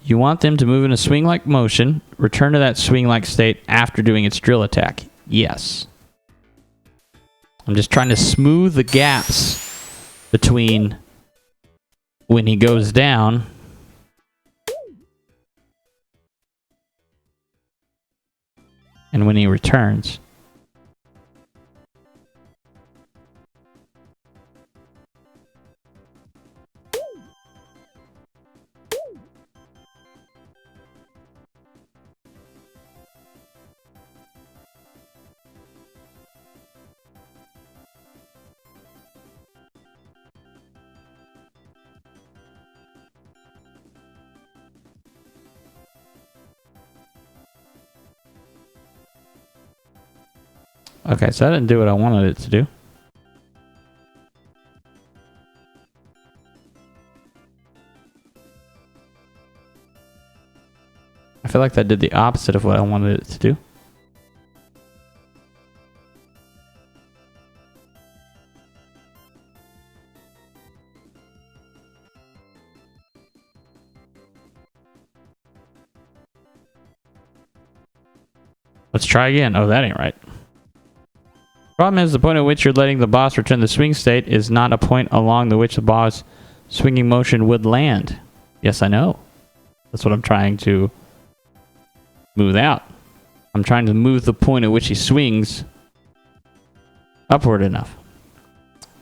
You want them to move in a swing-like motion, return to that swing-like state after doing its drill attack. Yes. I'm just trying to smooth the gaps between when he goes down and when he returns. Okay, so that didn't do what I wanted it to do. I feel like that did the opposite of what I wanted it to do. Let's try again. Oh, that ain't right. Problem is, the point at which you're letting the boss return the swing state is not a point along the which the boss swinging motion would land. Yes, I know. That's what I'm trying to smooth out. I'm trying to move the point at which he swings upward enough.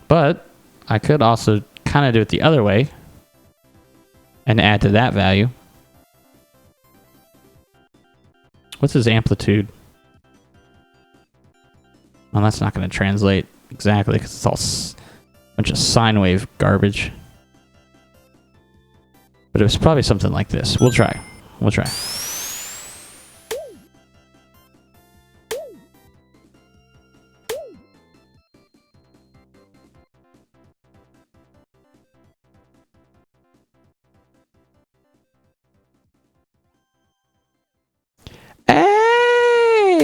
But I could also kind of do it the other way and add to that value. What's his amplitude? Well, that's not going to translate exactly because it's all a bunch of sine wave garbage. But it was probably something like this. We'll try. We'll try.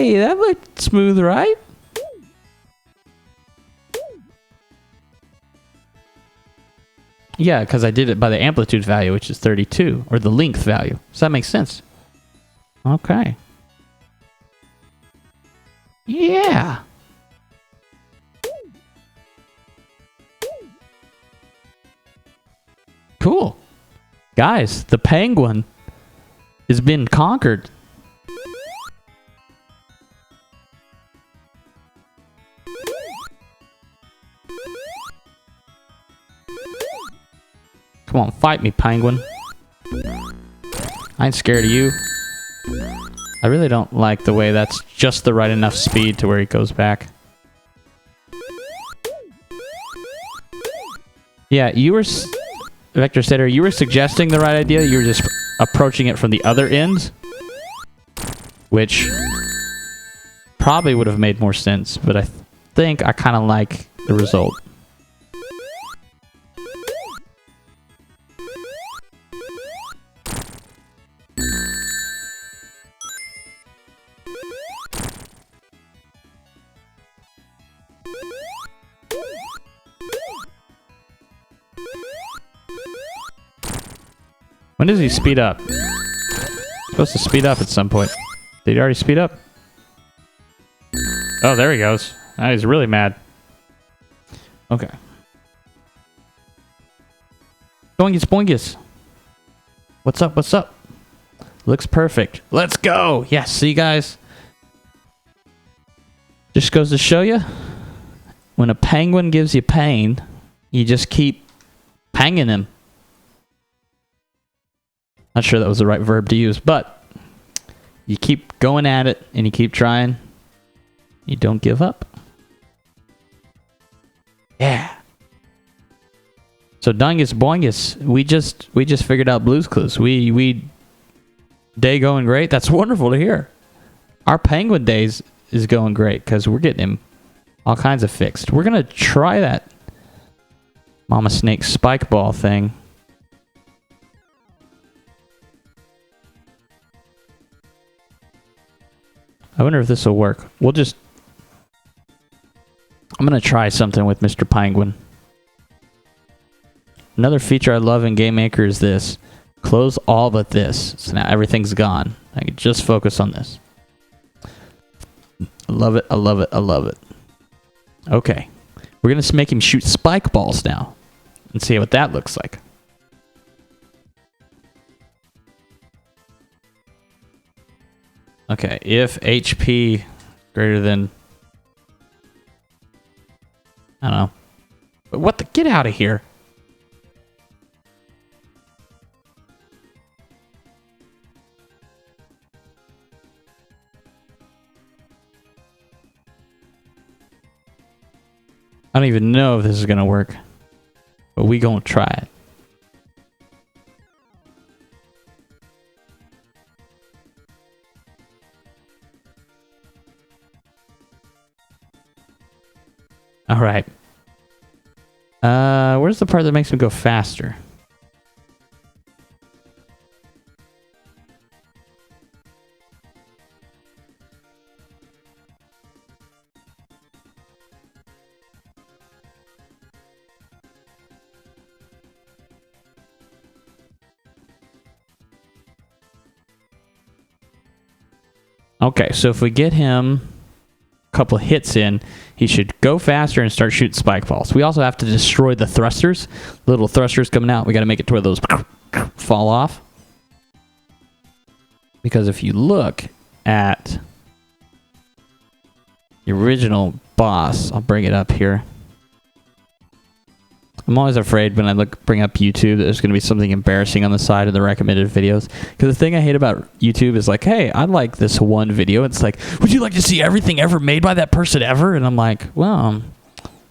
Hey, that looked smooth, right? Yeah, because I did it by the amplitude value, which is 32, or the length value. Does that make sense? Okay. Yeah. Cool. Guys, the penguin has been conquered. Come on, fight me, penguin. I ain't scared of you. I really don't like the way that's just the right enough speed to where he goes back. Yeah, you were... Vector Stater, you were suggesting the right idea. You were just approaching it from the other end. Which probably would have made more sense, but I think I kind of like the result. When does he speed up? Supposed to speed up at some point. Did he already speed up? Oh, there he goes. Now he's really mad. Okay. Boingus, boingus. What's up, what's up? Looks perfect. Let's go! Yes, see guys? Just goes to show you, when a penguin gives you pain, you just keep panging him. Not sure that was the right verb to use, but you keep going at it and you keep trying. You don't give up. Yeah. So Dungus Boingus, we just figured out Blue's Clues. We day going great. That's wonderful to hear. Our penguin days is going great because we're getting him all kinds of fixed. We're gonna try that Mama Snake spike ball thing. I wonder if this will work. I'm going to try something with Mr. Penguin. Another feature I love in Game Maker is this. Close all but this. So now everything's gone. I can just focus on this. I love it. I love it. I love it. Okay. We're going to make him shoot spike balls now. And see what that looks like. Okay, if HP greater than... I don't know. But what the... Get out of here. I don't even know if this is going to work. But we going to try it. All right. Where's the part that makes me go faster? Okay, so if we get him a couple hits in, he should go faster and start shooting spike balls. We also have to destroy the thrusters. Little thrusters coming out. We got to make it to where those fall off. Because if you look at the original boss, I'll bring it up here. I'm always afraid when I bring up YouTube that there's going to be something embarrassing on the side of the recommended videos. Because the thing I hate about YouTube is like, hey, I like this one video. It's like, would you like to see everything ever made by that person ever? And I'm like, well,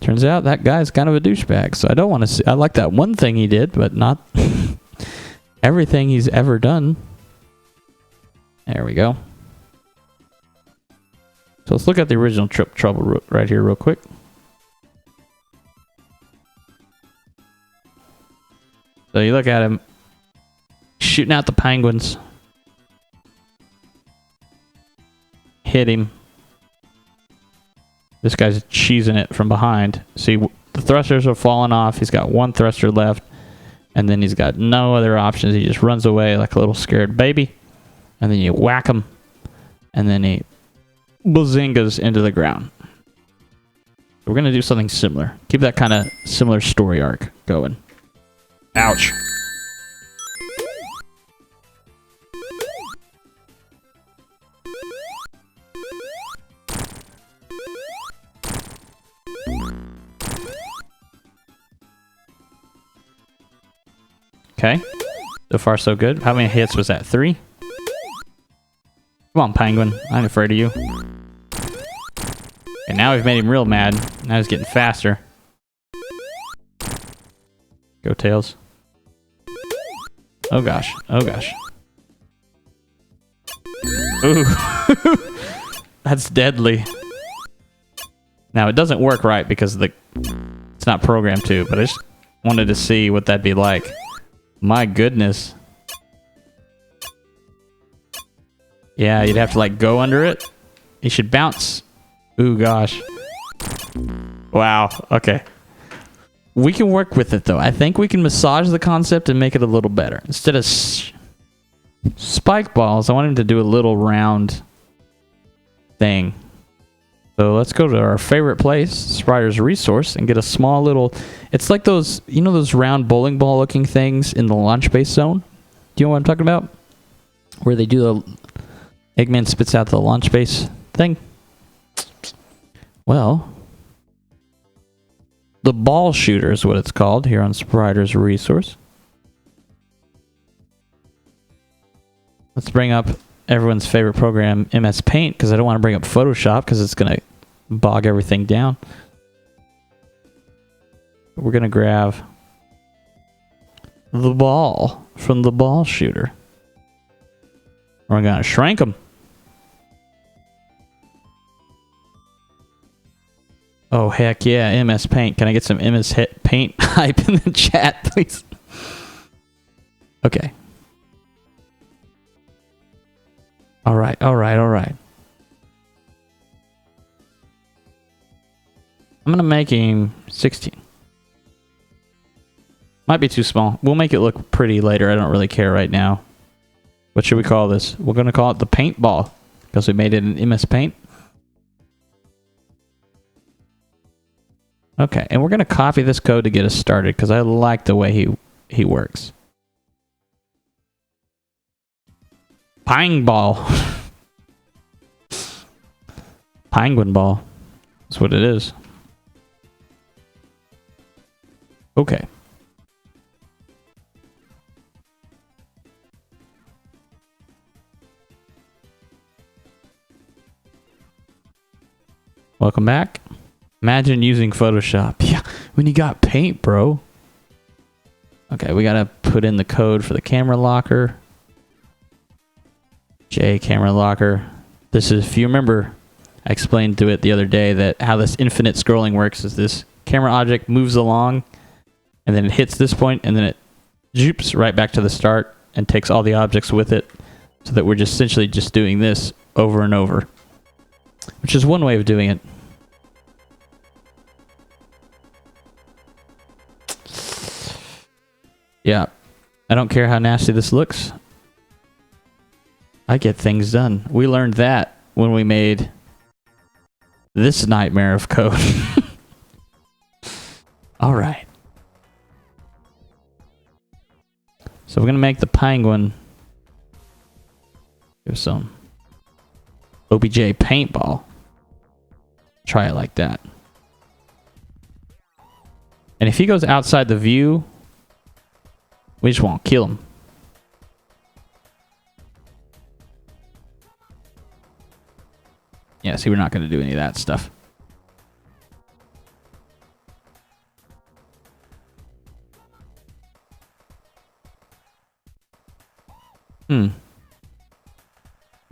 turns out that guy's kind of a douchebag. So I don't want to see. I like that one thing he did, but not everything he's ever done. There we go. So let's look at the original Trouble right here real quick. So you look at him shooting out the penguins. Hit him. This guy's cheesing it from behind. See, the thrusters are falling off. He's got one thruster left. And then he's got no other options. He just runs away like a little scared baby. And then you whack him. And then he bazingas into the ground. We're going to do something similar. Keep that kind of similar story arc going. Ouch. Okay. So far, so good. How many hits was that? 3? Come on, Penguin. I ain't afraid of you. And now we've made him real mad. Now he's getting faster. Go, Tails. Oh, gosh. Oh, gosh. Ooh. That's deadly. Now, it doesn't work right because it's not programmed to, but I just wanted to see what that'd be like. My goodness. Yeah, you'd have to like go under it. You should bounce. Ooh, gosh. Wow. Okay. We can work with it though. I think we can massage the concept and make it a little better. Instead of spike balls, I want him to do a little round thing. So let's go to our favorite place, Sprider's Resource, and get a small little... It's like those, you know those round bowling ball looking things in the launch base zone? Do you know what I'm talking about? Where they do the... Eggman spits out the launch base thing. Well, the ball shooter is what it's called here on Sprider's Resource. Let's bring up everyone's favorite program, MS Paint, because I don't want to bring up Photoshop because it's going to bog everything down. We're going to grab the ball from the ball shooter. We're going to shrink them. Oh, heck yeah, MS Paint. Can I get some MS Paint hype in the chat, please? Okay. All right, all right, all right. I'm going to make him 16. Might be too small. We'll make it look pretty later. I don't really care right now. What should we call this? We're going to call it the paintball because we made it in MS Paint. Okay, and we're going to copy this code to get us started because I like the way he works. Pine ball. Penguin ball. That's what it is. Okay. Welcome back. Imagine using Photoshop. Yeah, when you got paint, bro. Okay, we gotta put in the code for the camera locker. J camera locker. This is, if you remember, I explained to it the other day that how this infinite scrolling works is this camera object moves along and then it hits this point and then it joops right back to the start and takes all the objects with it so that we're just essentially just doing this over and over, which is one way of doing it. Yeah, I don't care how nasty this looks. I get things done. We learned that when we made this nightmare of code. All right. So we're going to make the penguin do some OBJ paintball. Try it like that. And if he goes outside the view, we just won't kill him. Yeah, see, we're not going to do any of that stuff. We'll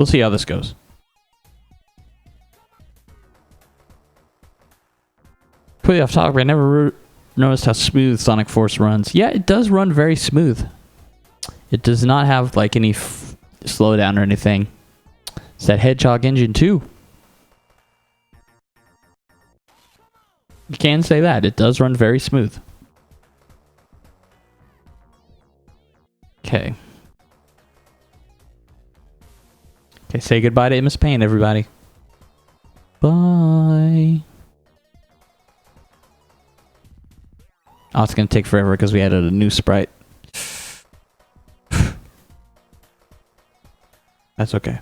see how this goes. Completely off topic, I never noticed how smooth Sonic Force runs. Yeah, it does run very smooth. It does not have like any slowdown or anything. It's that Hedgehog engine too. You can say that. It does run very smooth. Okay. Okay, say goodbye to MS Paint, everybody. Bye. Oh, it's going to take forever because we added a new sprite. That's okay.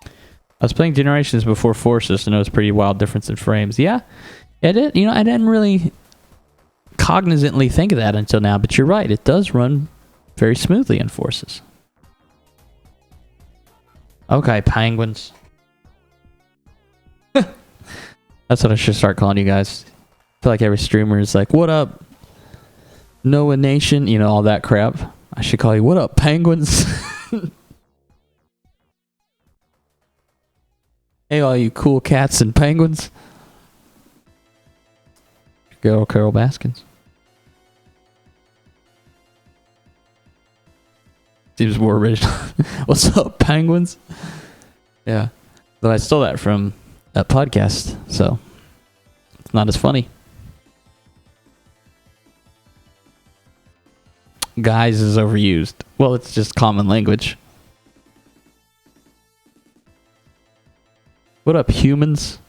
I was playing Generations before Forces to know it's pretty wild difference in frames. Yeah, it did. You know, I didn't really cognizantly think of that until now, but you're right. It does run very smoothly in Forces. Okay, penguins. That's what I should start calling you guys. I feel like every streamer is like, what up, Noah Nation? You know, all that crap. I should call you, what up, penguins? Hey, all you cool cats and penguins. Girl, Carol Baskins. Seems more original. What's up, penguins? Yeah. Though I stole that from that podcast, so it's not as funny. Guys is overused. Well, it's just common language. What up, humans?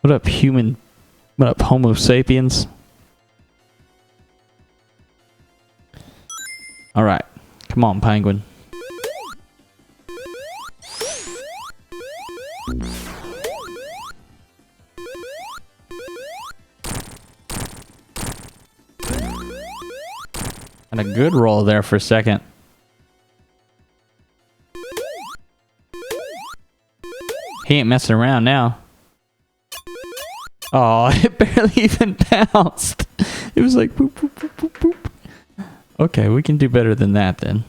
What up, human? What up, Homo sapiens? Alright. Come on, penguin. And a good roll there for a second. He ain't messing around now. Oh, it barely even bounced. It was like boop, boop, boop, boop, boop. Okay, we can do better than that then.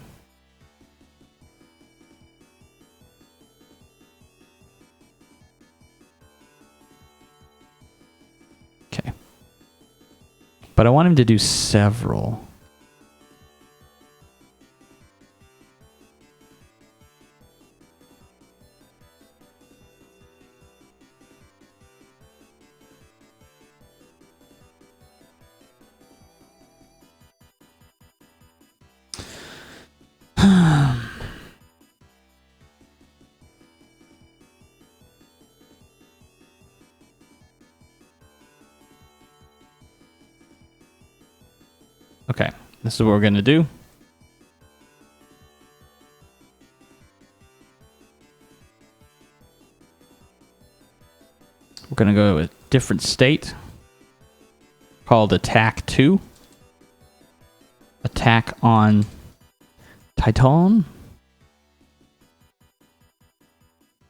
Okay. But I want him to do several. Okay, this is what we're gonna do. We're gonna go to a different state called Attack 2. Attack on Titan.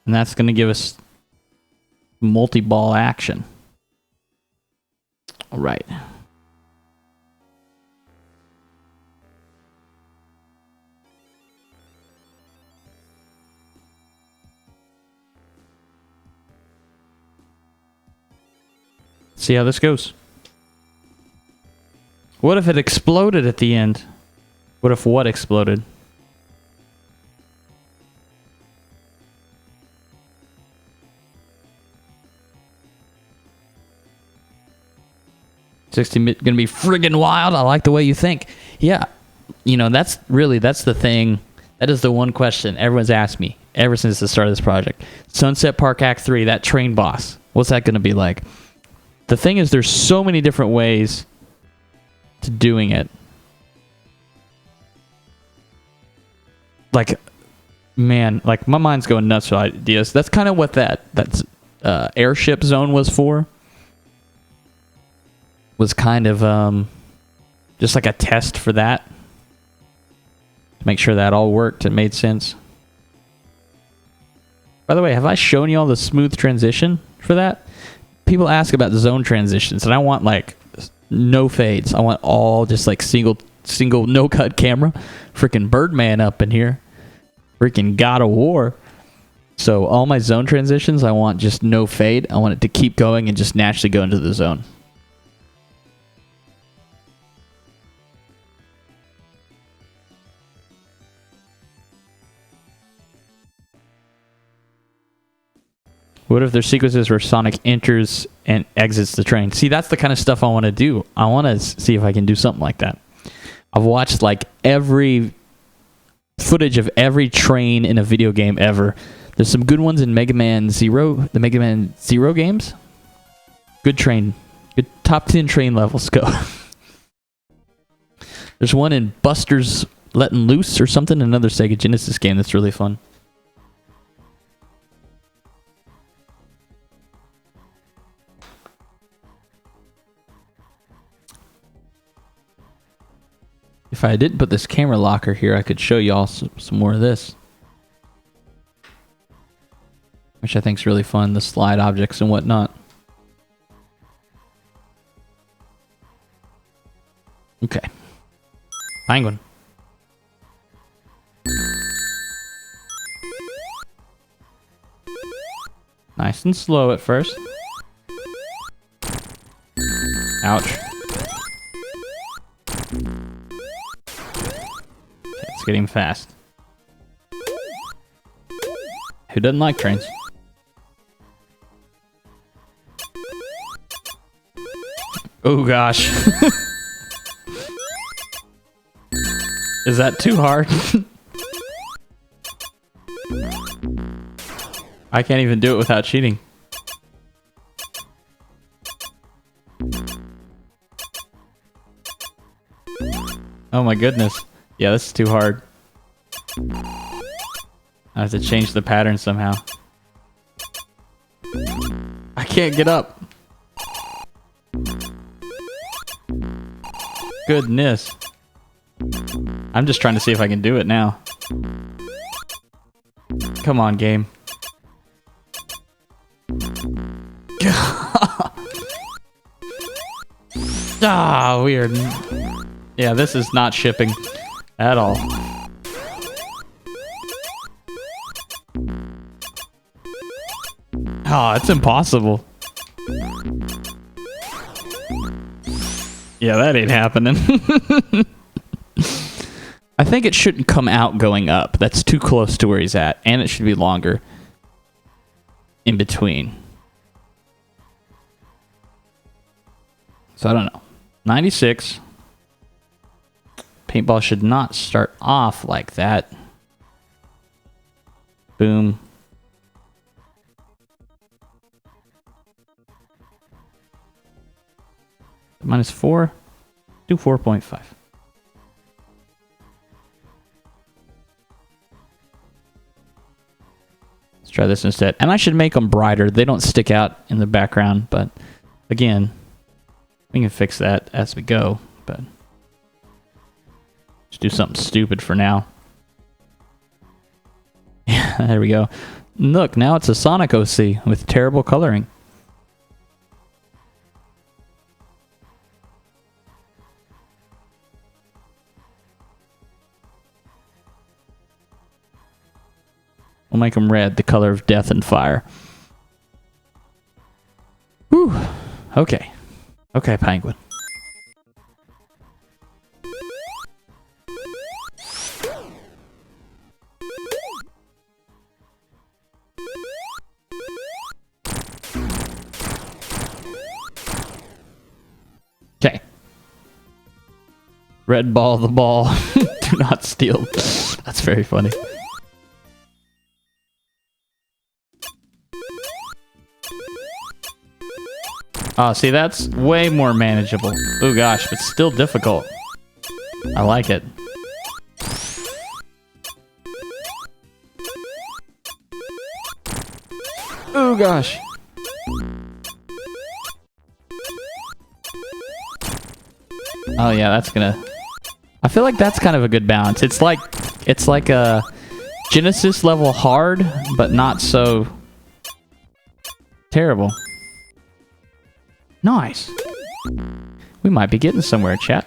And that's gonna give us multi-ball action. All right. See how this goes. What if it exploded at the end? What if what exploded? $60 gonna be friggin' wild. I like the way you think. Yeah, you know, that's the thing. That is the one question everyone's asked me ever since the start of this project. Sunset Park Act 3, that train boss. What's that gonna be like? The thing is, there's so many different ways to doing it. Like, man, like my mind's going nuts with ideas. That's kind of what that's airship zone was for. Was kind of just like a test for that. To make sure that all worked and made sense. By the way, have I shown you all the smooth transition for that? People ask about the zone transitions, and I want like no fades. I want all just like single no cut camera. Freaking Birdman up in here. Freaking God of War. So all my zone transitions, I want just no fade. I want it to keep going and just naturally go into the zone. What if there's sequences where Sonic enters and exits the train? See, that's the kind of stuff I want to do. I want to see if I can do something like that. I've watched like every footage of every train in a video game ever. There's some good ones in Mega Man Zero, the Mega Man Zero games. Good train. Good top 10 train levels. Go. There's one in Buster's Letting Loose or something, another Sega Genesis game that's really fun. If I didn't put this camera locker here, I could show y'all some more of this. Which I think is really fun, the slide objects and whatnot. Okay. Penguin. Nice and slow at first. Ouch. It's getting fast. Who doesn't like trains? Oh gosh. Is that too hard? I can't even do it without cheating. Oh my goodness. Yeah, this is too hard. I have to change the pattern somehow. I can't get up. Goodness. I'm just trying to see if I can do it now. Come on, game. Ah, weird. Yeah, this is not shipping at all. Oh, it's impossible. Yeah, that ain't happening. I think it shouldn't come out going up. That's too close to where he's at. And it should be longer in between. So I don't know. 96. Paintball should not start off like that. Boom. -4. Do 4.5. Let's try this instead. And I should make them brighter. They don't stick out in the background, but again, we can fix that as we go, but just do something stupid for now. Yeah, there we go. Look, now it's a Sonic OC with terrible coloring. We'll make them red, the color of death and fire. Whew. Okay. Okay, Penguin. Okay. Red ball the ball. Do not steal. That's very funny. Oh, see, that's way more manageable. Oh gosh, but still difficult. I like it. Oh gosh. Oh yeah, that's gonna... I feel like that's kind of a good balance. It's like a Genesis level hard, but not so terrible. Nice. We might be getting somewhere, chat.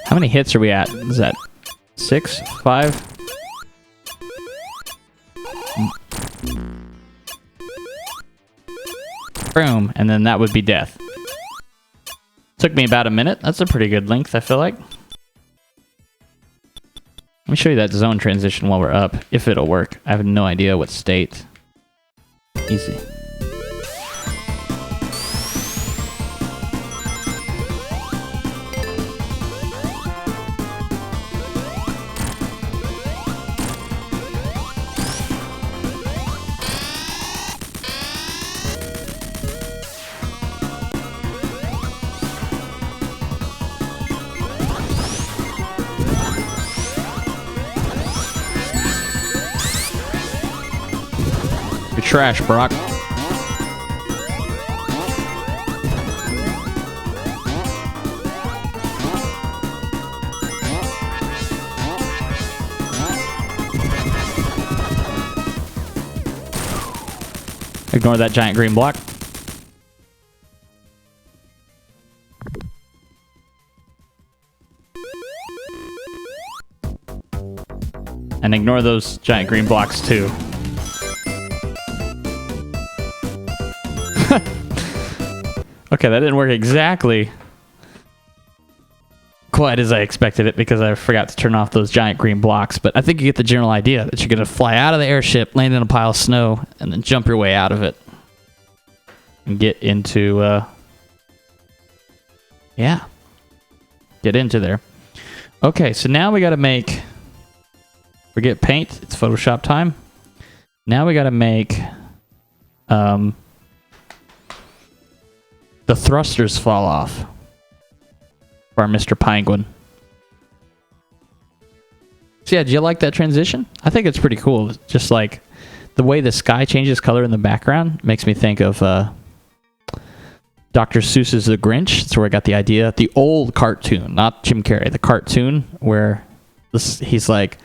How many hits are we at? Is that 6? 5? Boom. And then that would be death. Took me about a minute. That's a pretty good length, I feel like. Let me show you that zone transition while we're up, if it'll work. I have no idea what state. Easy. Trash, Brock. Ignore that giant green block. And ignore those giant green blocks too. Okay, that didn't work exactly quite as I expected it because I forgot to turn off those giant green blocks. But I think you get the general idea that you're going to fly out of the airship, land in a pile of snow, and then jump your way out of it. And get into, yeah. Get into there. Okay, so now we got to make... Forget paint. It's Photoshop time. Now we got to make... the thrusters fall off for our Mr. Penguin. So yeah, do you like that transition? I think it's pretty cool. Just like the way the sky changes color in the background makes me think of Dr. Seuss's The Grinch. That's where I got the idea. The old cartoon, not Jim Carrey. The cartoon where he's like,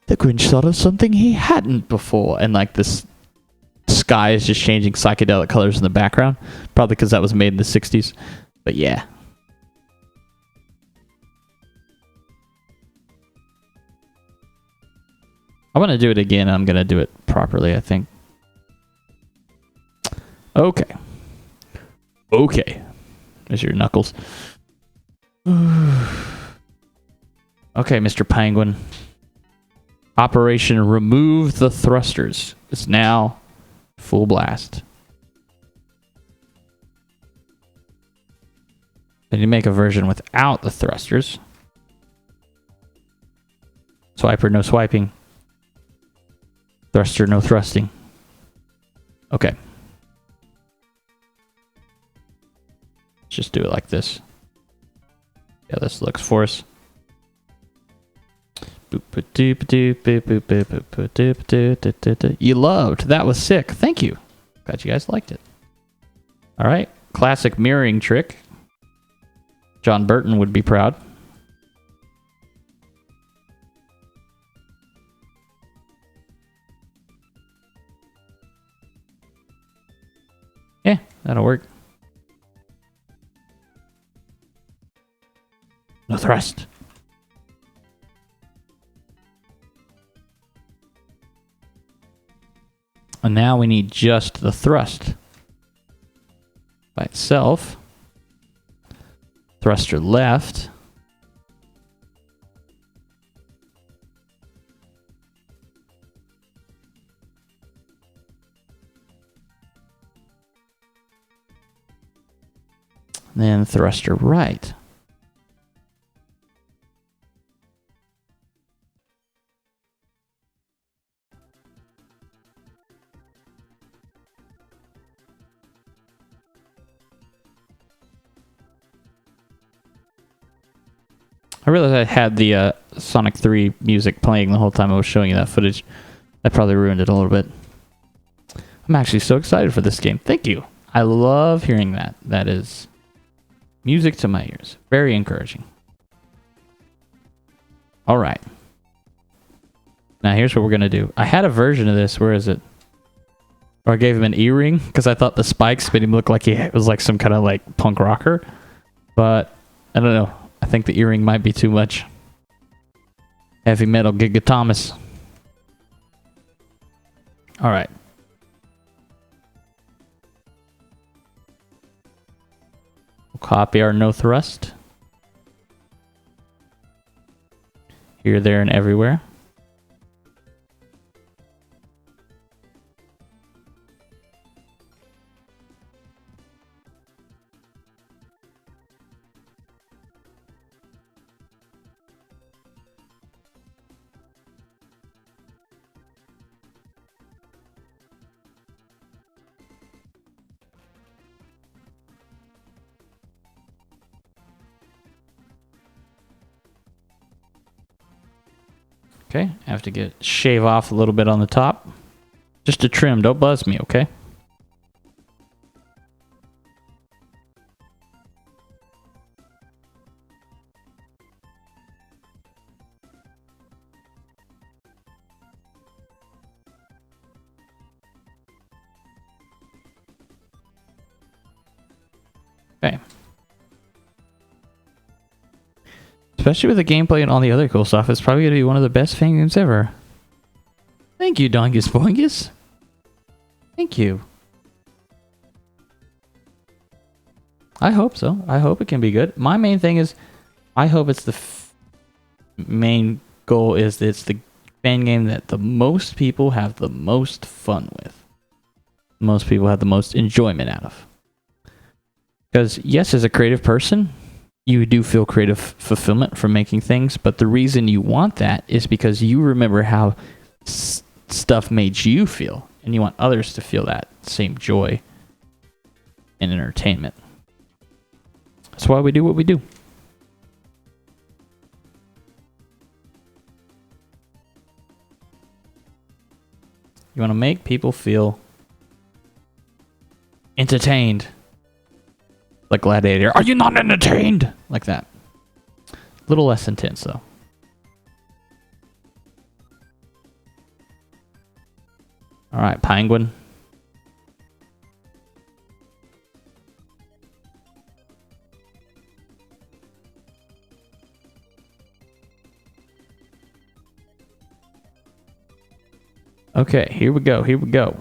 the Grinch thought of something he hadn't before. And like this sky is just changing psychedelic colors in the background. Probably because that was made in the 60s. But yeah. I want to do it again. I'm going to do it properly, I think. Okay. Okay. There's your knuckles. Okay, Mr. Penguin. Operation Remove the Thrusters is now full blast. Then you make a version without the thrusters. Swiper, no swiping. Thruster, no thrusting. Okay. Let's just do it like this. Yeah, this looks for us. You loved. That was sick. Thank you. Glad you guys liked it. All right. Classic mirroring trick. John Burton would be proud. Yeah, that'll work. No thrust. And now we need just the thrust by itself. Thruster left. Then thruster right. I realized I had the Sonic 3 music playing the whole time I was showing you that footage. I probably ruined it a little bit. I'm actually so excited for this game. Thank you. I love hearing that. That is music to my ears. Very encouraging. All right. Now here's what we're gonna do. I had a version of this. Where is it? Or I gave him an earring because I thought the spikes made him look like he was like some kind of like punk rocker. But I don't know. I think the earring might be too much. Heavy metal Giga Thomas. All right. We'll copy our no thrust. Here, there, and everywhere. Okay, I have to shave off a little bit on the top. Just to trim, don't buzz me, okay? Okay. Especially with the gameplay and all the other cool stuff, it's probably going to be one of the best fan games ever. Thank you, Dongus Boingus. Thank you. I hope so. I hope it can be good. My main thing is, I hope it's the main goal is that it's the fan game that the most people have the most fun with. Most people have the most enjoyment out of. Because yes, as a creative person, you do feel creative fulfillment from making things, but the reason you want that is because you remember how stuff made you feel, and you want others to feel that same joy and entertainment. That's why we do what we do. You want to make people feel entertained. Like Gladiator. Are you not entertained? Like that. A little less intense, though. Alright, Penguin. Okay, here we go, here we go.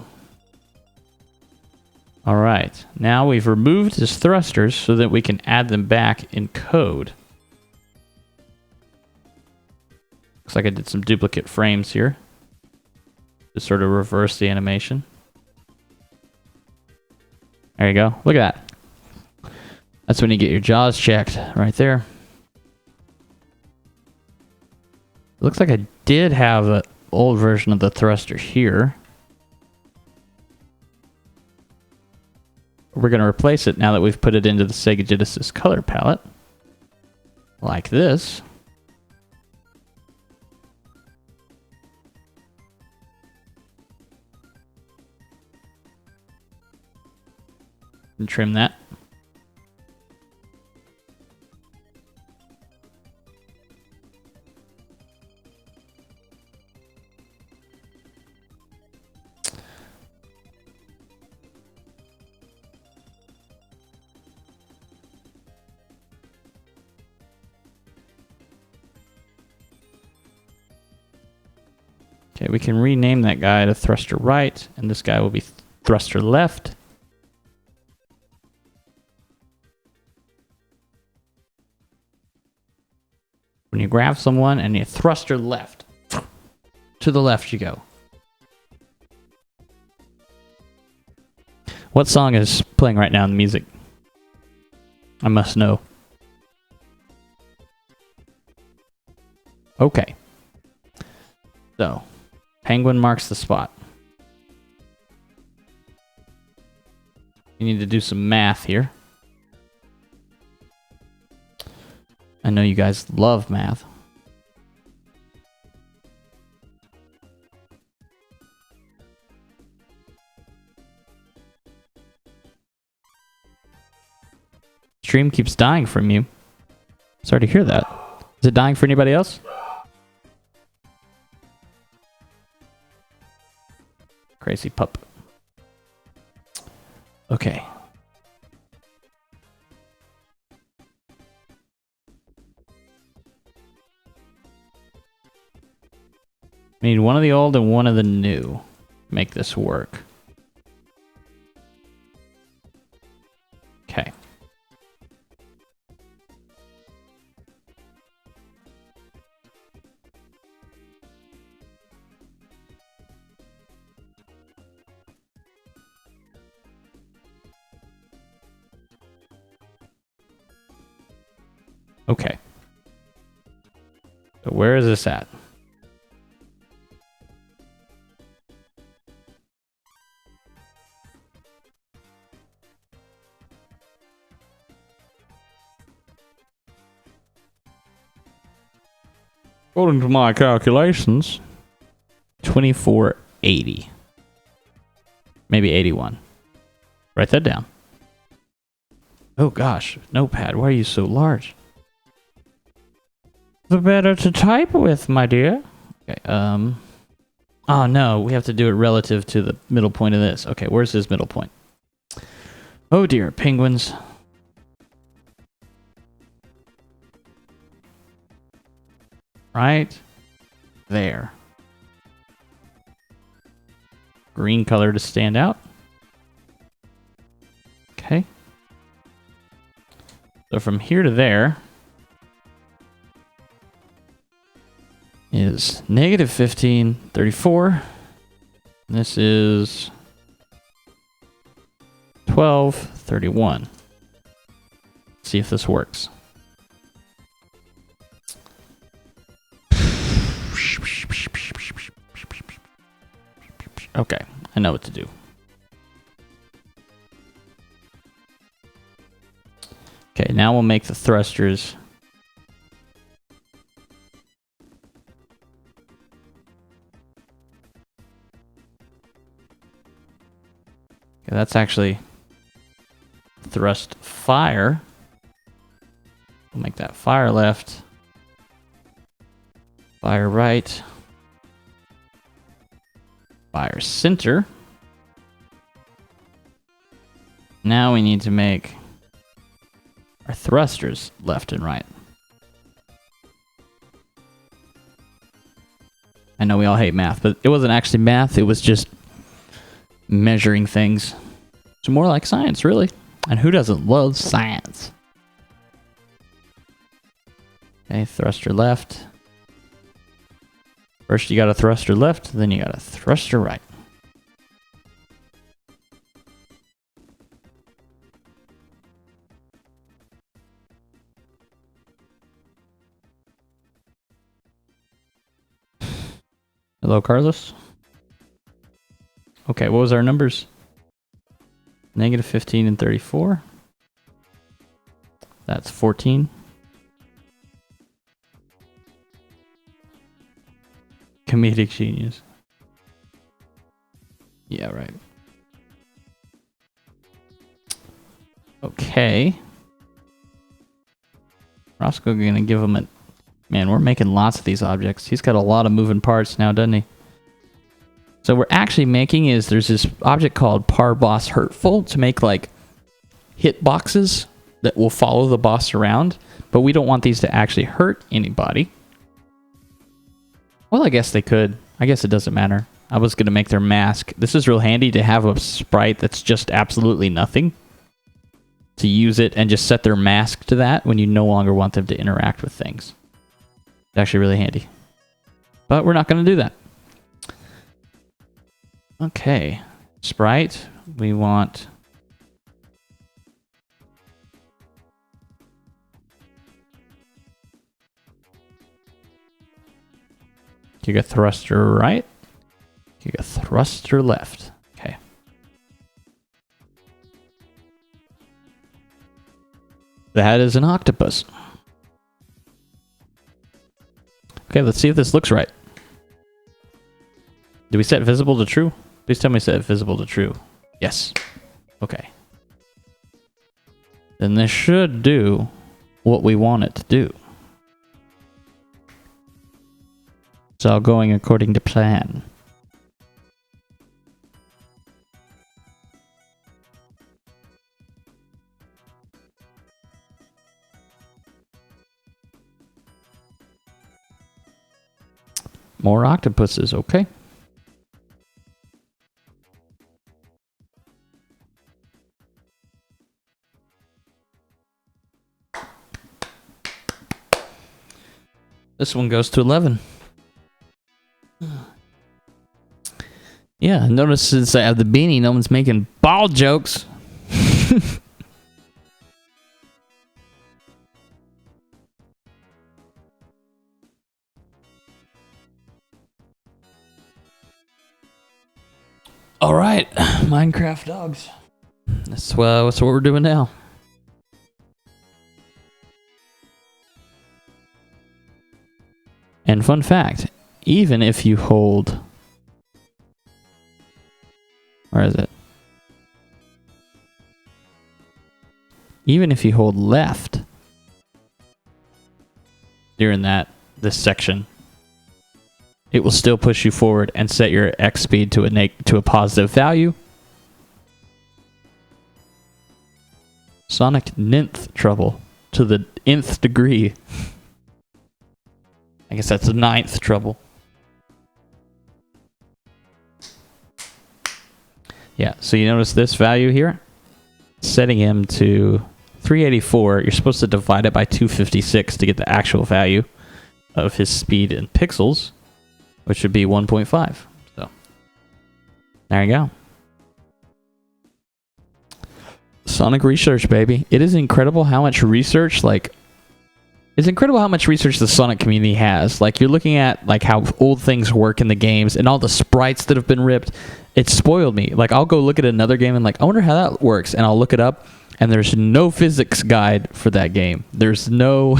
Alright, now we've removed his thrusters so that we can add them back in code. Looks like I did some duplicate frames here to sort of reverse the animation. There you go. Look at that. That's when you get your jaws checked right there. Looks like I did have an old version of the thruster here. We're going to replace it now that we've put it into the Sega Genesis color palette. Like this. And trim that. Okay, we can rename that guy to thruster right, and this guy will be thruster left. When you grab someone and you thruster left, to the left you go. What song is playing right now in the music? I must know. Okay. So, Penguin marks the spot. You need to do some math here. I know you guys love math. Stream keeps dying from you. Sorry to hear that. Is it dying for anybody else? Crazy pup. Okay. We need one of the old and one of the new. Make this work. Okay. Okay. So where is this at? According to my calculations, 2480. Maybe 81. Write that down. Oh gosh, notepad, why are you so large? The better to type with, my dear. Okay, oh no, we have to do it relative to the middle point of this. Okay, where's his middle point? Oh dear, penguins. Right there. Green color to stand out. Okay. So from here to there is negative 1534. This is 1231. See if this works. Okay, I know what to do. Okay, now we'll make the thrusters. Okay, that's actually thrust fire. We'll make that fire left, fire right, fire center. Now we need to make our thrusters left and right. I know we all hate math, but it wasn't actually math. It was just measuring things. It's more like science, really. And who doesn't love science? Okay, thruster left. First you got a thruster left, then you got a thruster right. Hello, Carlos. Okay, what was our numbers? Negative 15 and 34. That's 14. Comedic genius. Yeah, right. Okay. Roscoe gonna give him a... Man, we're making lots of these objects. He's got a lot of moving parts now, doesn't he? So we're actually making is there's this object called par boss hurtful to make like hit boxes that will follow the boss around, but we don't want these to actually hurt anybody. Well, I guess they could. I guess it doesn't matter. I was going to make their mask. This is real handy to have a sprite that's just absolutely nothing. To use it and just set their mask to that when you no longer want them to interact with things. It's actually really handy. But we're not going to do that. Okay. Sprite. We want... You got thruster right. You got thruster left. Okay. That is an octopus. Okay, let's see if this looks right. Did we set visible to true? Please tell me set visible to true. Yes. Okay. Then this should do what we want it to do. It's all going according to plan. More octopuses, okay. This one goes to 11. Yeah, notice since I have the beanie, no one's making ball jokes. All right, Minecraft dogs. That's what we're doing now. And fun fact, even if you hold... Where is it? Even if you hold left during this section, it will still push you forward and set your X speed to a positive value. Sonic ninth trouble to the nth degree. I guess that's the ninth trouble. Yeah, so you notice this value here? Setting him to 384. You're supposed to divide it by 256 to get the actual value of his speed in pixels, which would be 1.5. So, there you go. Sonic research, baby. It is incredible how much research, it's incredible how much research the Sonic community has. Like, you're looking at, like, how old things work in the games and all the sprites that have been ripped. It spoiled me. Like, I'll go look at another game and, like, I wonder how that works. And I'll look it up, and there's no physics guide for that game. There's no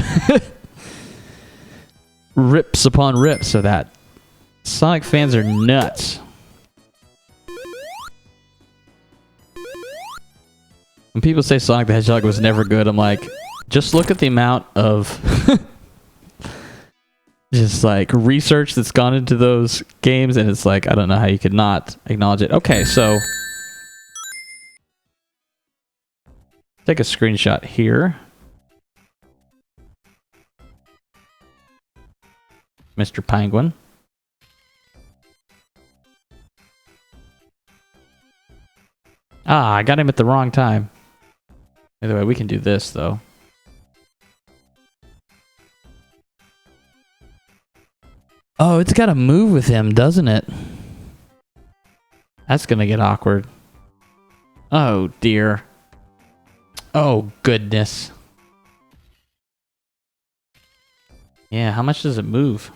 rips upon rips of that. Sonic fans are nuts. When people say Sonic the Hedgehog was never good, I'm like... Just look at the amount of just like research that's gone into those games, and it's like, I don't know how you could not acknowledge it. Okay, so take a screenshot here. Mr. Penguin. Ah, I got him at the wrong time. By the way, we can do this though. Oh, it's got to move with him, doesn't it? That's going to get awkward. Oh, dear. Oh, goodness. Yeah, how much does it move?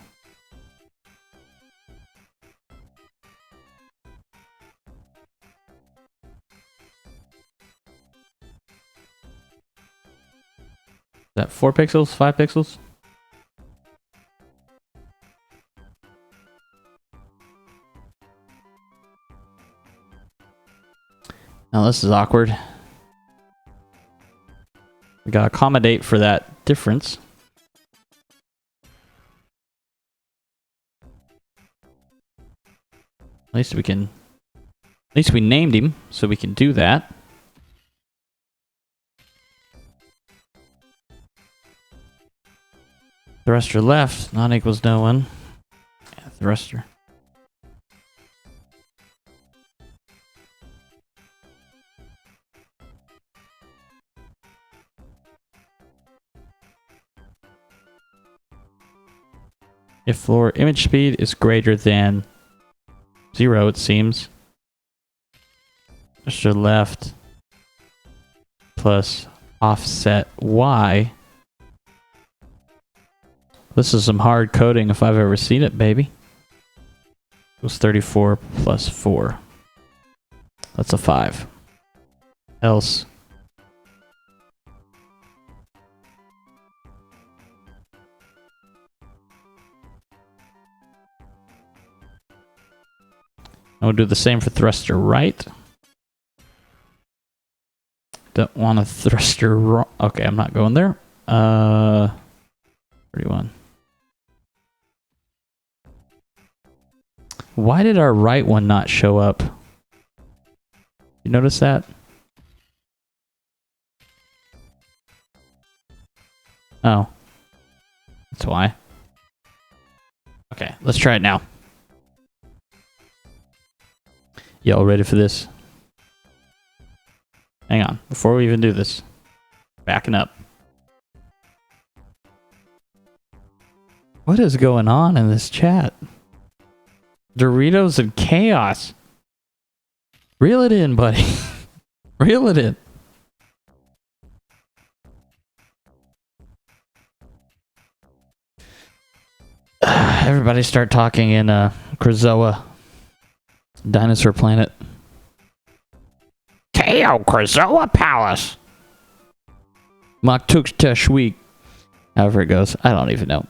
Is that 4 pixels? 5 pixels? Now this is awkward. We gotta accommodate for that difference. At least we named him, so we can do that. Thruster left, not equals no one. Yeah, thruster. If floor image speed is greater than 0, it seems. Thruster left plus offset Y. This is some hard coding if I've ever seen it, baby. It was 34 plus 4. That's a 5. Else. And we'll do the same for thruster right. Don't want a thruster wrong. Okay, I'm not going there. 31. Why did our right one not show up? You notice that? Oh. That's why. Okay, let's try it now. Y'all ready for this? Hang on, before we even do this. Backing up. What is going on in this chat? Doritos and chaos. Reel it in, buddy. Reel it in. Everybody start talking in Krazoa. Dinosaur Planet. Teo Krazoa Palace. Maktuk Tashweek. However it goes. I don't even know.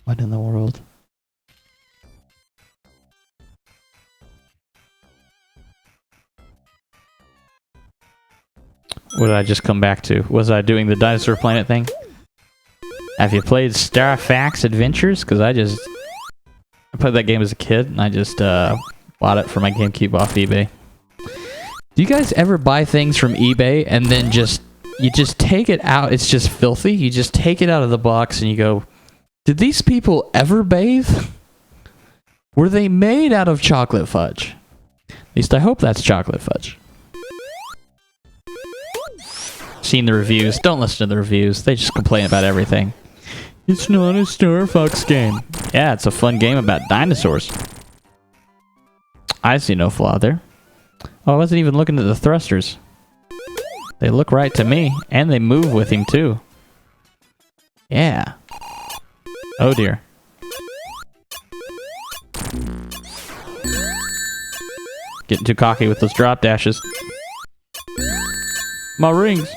What in the world? What did I just come back to? Was I doing the Dinosaur Planet thing? Have you played Starfax Adventures? Because I played that game as a kid, and I just bought it for my GameCube off eBay. Do you guys ever buy things from eBay and then you just take it out? It's just filthy. You just take it out of the box and you go, did these people ever bathe? Were they made out of chocolate fudge? At least I hope that's chocolate fudge. Seen the reviews. Don't listen to the reviews. They just complain about everything. It's not a Star Fox game. Yeah, it's a fun game about dinosaurs. I see no flaw there. Oh, I wasn't even looking at the thrusters. They look right to me, and they move with him too. Yeah. Oh dear. Getting too cocky with those drop dashes. My rings.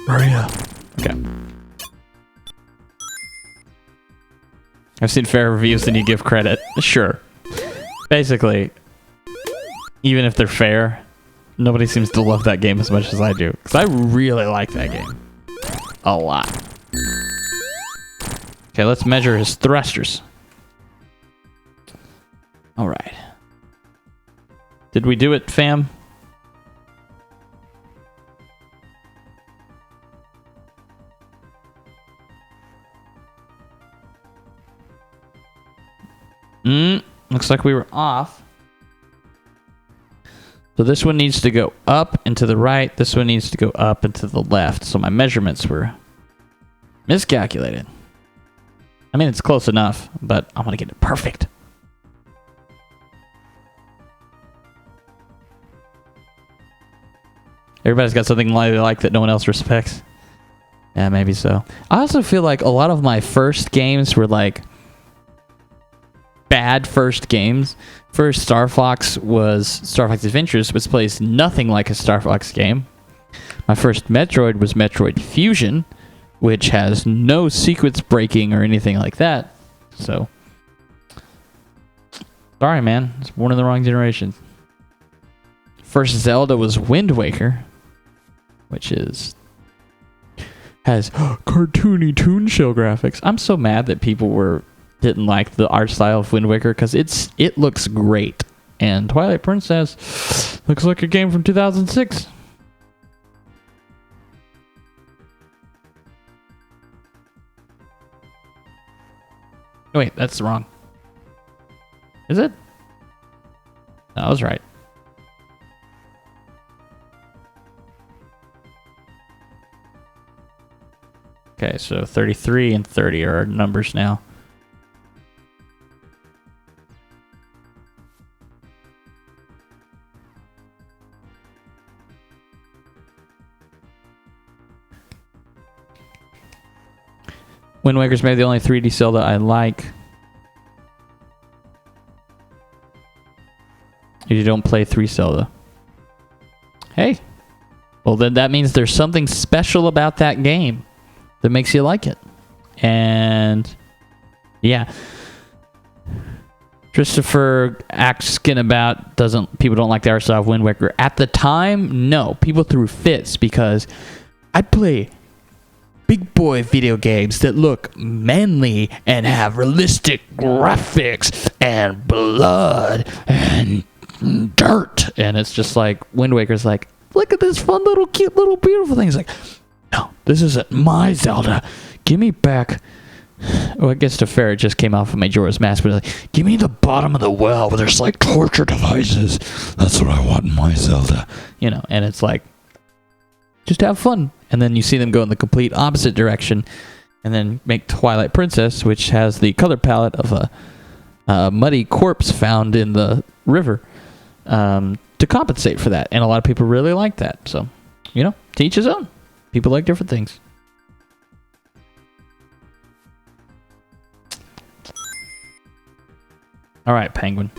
Hurry up. Okay. I've seen fair reviews than you give credit. Sure. Basically, even if they're fair, nobody seems to love that game as much as I do. Because I really like that game. A lot. Okay, let's measure his thrusters. Alright. Did we do it, fam? Looks like we were off. So this one needs to go up and to the right. This one needs to go up and to the left. So my measurements were miscalculated. I mean, it's close enough, but I want to get it perfect. Everybody's got something they like that no one else respects. Yeah, maybe so. I also feel like a lot of my first games were like bad first games. First Star Fox Adventures, which plays nothing like a Star Fox game. My first Metroid was Metroid Fusion, which has no sequence breaking or anything like that. So, sorry, man. It's born in the wrong generation. First Zelda was Wind Waker, which has cartoony toon shell graphics. I'm so mad that people didn't like the art style of Wind Waker because it looks great. And Twilight Princess looks like a game from 2006. Wait, that's wrong. Is it? No, I was right. Okay, so 33 and 30 are our numbers now. Wind Waker's maybe the only 3D Zelda I like. If you don't play 3 Zelda. Hey. Well, then that means there's something special about that game that makes you like it. And yeah. Christopher asking about people don't like the art style of Wind Waker. At the time, no. People threw fits because I'd play big boy video games that look manly and have realistic graphics and blood and dirt. And it's just like, Wind Waker's like, look at this fun little, cute little, beautiful thing. He's like, no, this isn't my Zelda. Give me back. Well, I guess to fair, it just came off of Majora's Mask, but like, give me the bottom of the well where there's like torture devices. That's what I want in my Zelda. You know, and it's like, just have fun. And then you see them go in the complete opposite direction and then make Twilight Princess, which has the color palette of a muddy corpse found in the river, to compensate for that. And a lot of people really like that. So, you know, to each his own. People like different things. All right, Penguin.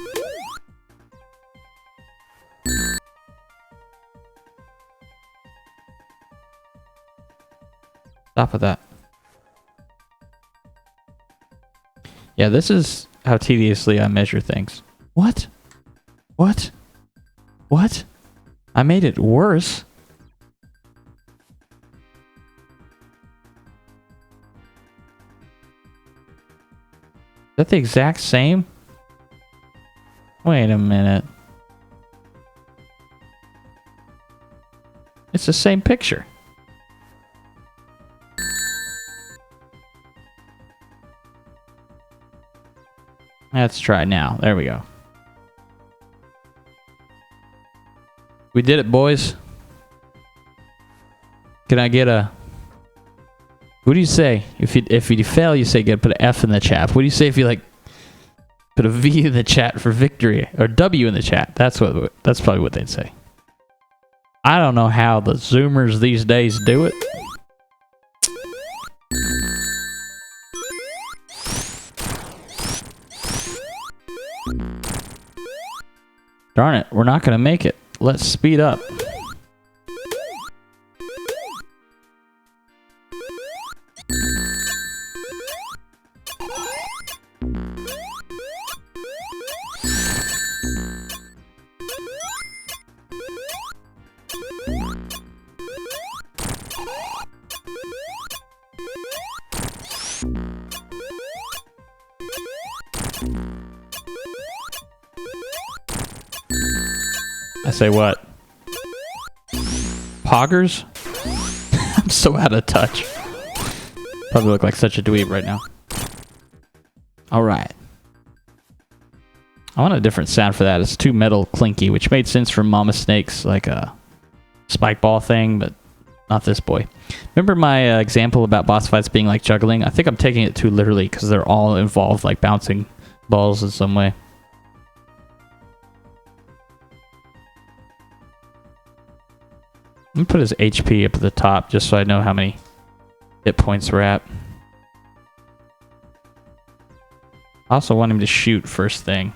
Stop with that. Yeah, this is how tediously I measure things. What? What? What? I made it worse. Is that the exact same? Wait a minute. It's the same picture. Let's try now. There we go. We did it, boys. Can I get a... What do you say? If you fail, you say put an F in the chat. What do you say if you like put a V in the chat for victory, or W in the chat? That's probably what they'd say. I don't know how the Zoomers these days do it. Darn it, we're not going to make it. Let's speed up. I say what? Poggers? I'm so out of touch. Probably look like such a dweeb right now. Alright. I want a different sound for that. It's too metal clinky, which made sense from Mama Snake's like a spike ball thing, but not this boy. Remember my example about boss fights being like juggling? I think I'm taking it too literally because they're all involved like bouncing balls in some way. Let me put his HP up at the top just so I know how many hit points we're at. I also want him to shoot first thing.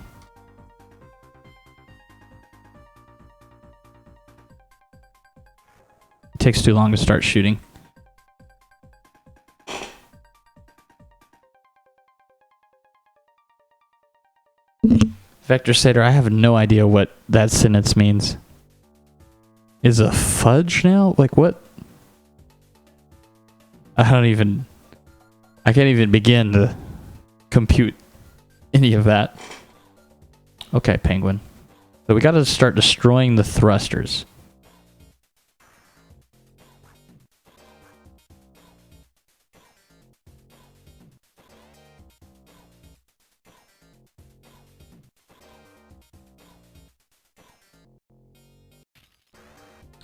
It takes too long to start shooting. Vector Satyr, I have no idea what that sentence means. Is a fudge now? Like what? I can't even begin to compute any of that. Okay, Penguin. So we gotta start destroying the thrusters.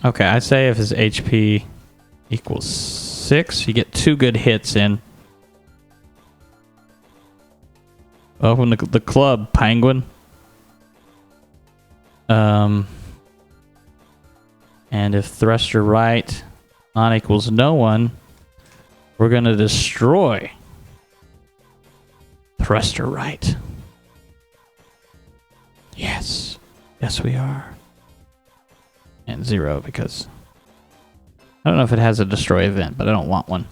Okay, I say if his HP equals 6, you get 2 good hits in. Open the club, Penguin. And if thruster right on equals no one, we're gonna destroy thruster right. Yes. Yes, we are. And 0 because I don't know if it has a destroy event, but I don't want one.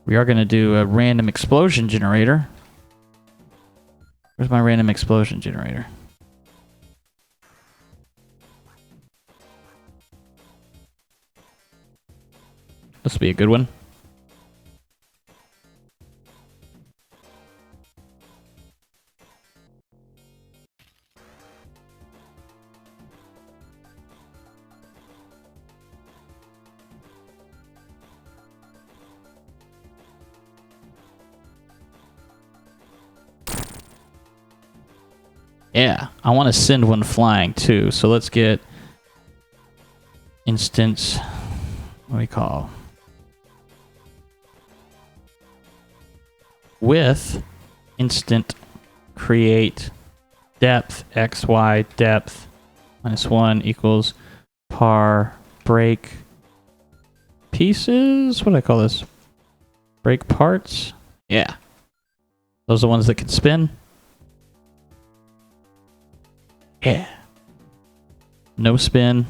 We are going to do a random explosion generator. Where's my random explosion generator? This will be a good one. Yeah, I want to send one flying too. So let's get instance. What do we call? With instant create depth xy depth -1 equals par break pieces. What do I call this? Break parts. Yeah, those are the ones that can spin. Yeah. No spin.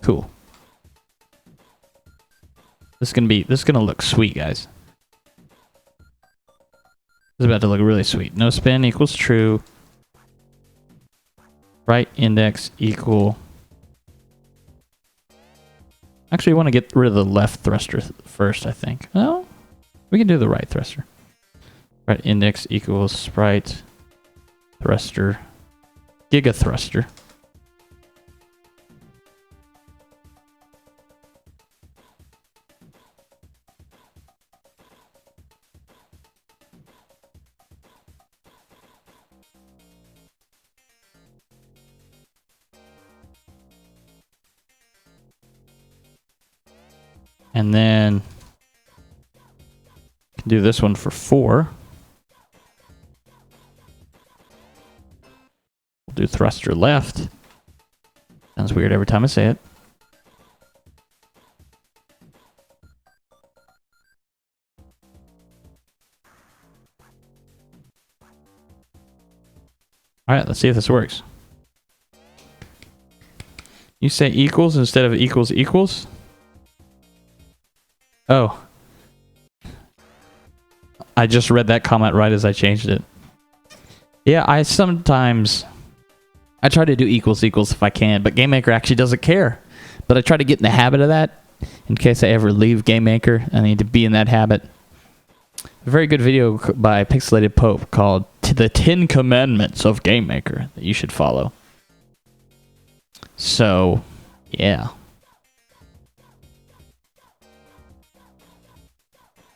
Cool. This is gonna look sweet, guys. This is about to look really sweet. No spin equals true. Right index equal. Actually, I want to get rid of the left thruster first, I think. No, we can do the right thruster. Right index equals sprite thruster giga thruster. And then do this one for 4. We'll do thruster left. Sounds weird every time I say it. All right, let's see if this works. You say equals instead of equals equals? Oh. I just read that comment right as I changed it. Yeah, I try to do equals equals if I can, but GameMaker actually doesn't care. But I try to get in the habit of that in case I ever leave GameMaker. I need to be in that habit. A very good video by Pixelated Pope called The 10 Commandments of GameMaker that you should follow. So, yeah.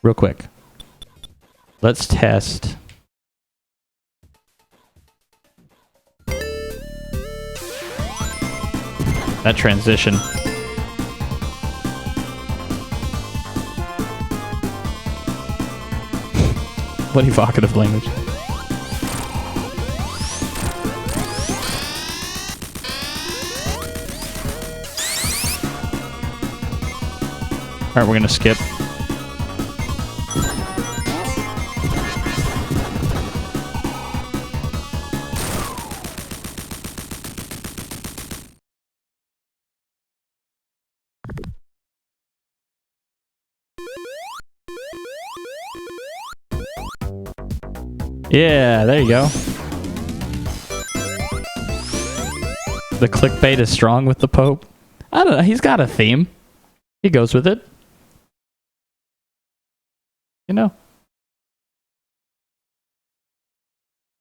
Real quick. Let's test. That transition. What evocative language. Alright, we're gonna skip. Yeah, there you go. The clickbait is strong with the Pope. I don't know, he's got a theme. He goes with it. You know.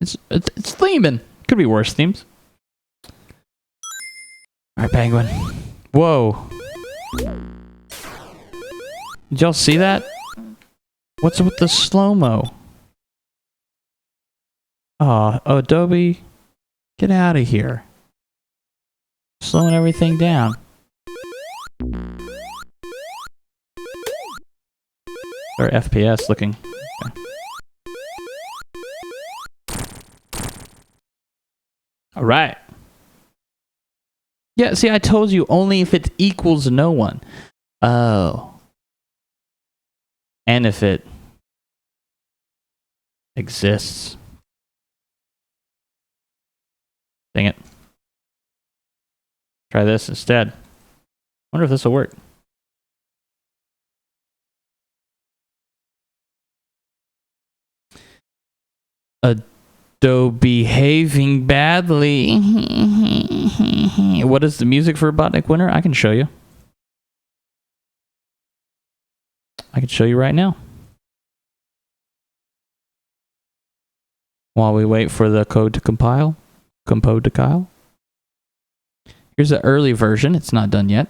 It's theming. Could be worse themes. Alright, Penguin. Whoa. Did y'all see that? What's with the slow-mo? Oh, Adobe, get out of here. Slowing everything down. Or FPS looking. Okay. All right. Yeah, see, I told you only if it equals no one. Oh. And if it exists. Dang it. Try this instead. Wonder if this will work. Adobe behaving badly. What is the music for Robotnik Winter? I can show you. I can show you right now. While we wait for the code to compile. Here's the early version. It's not done yet.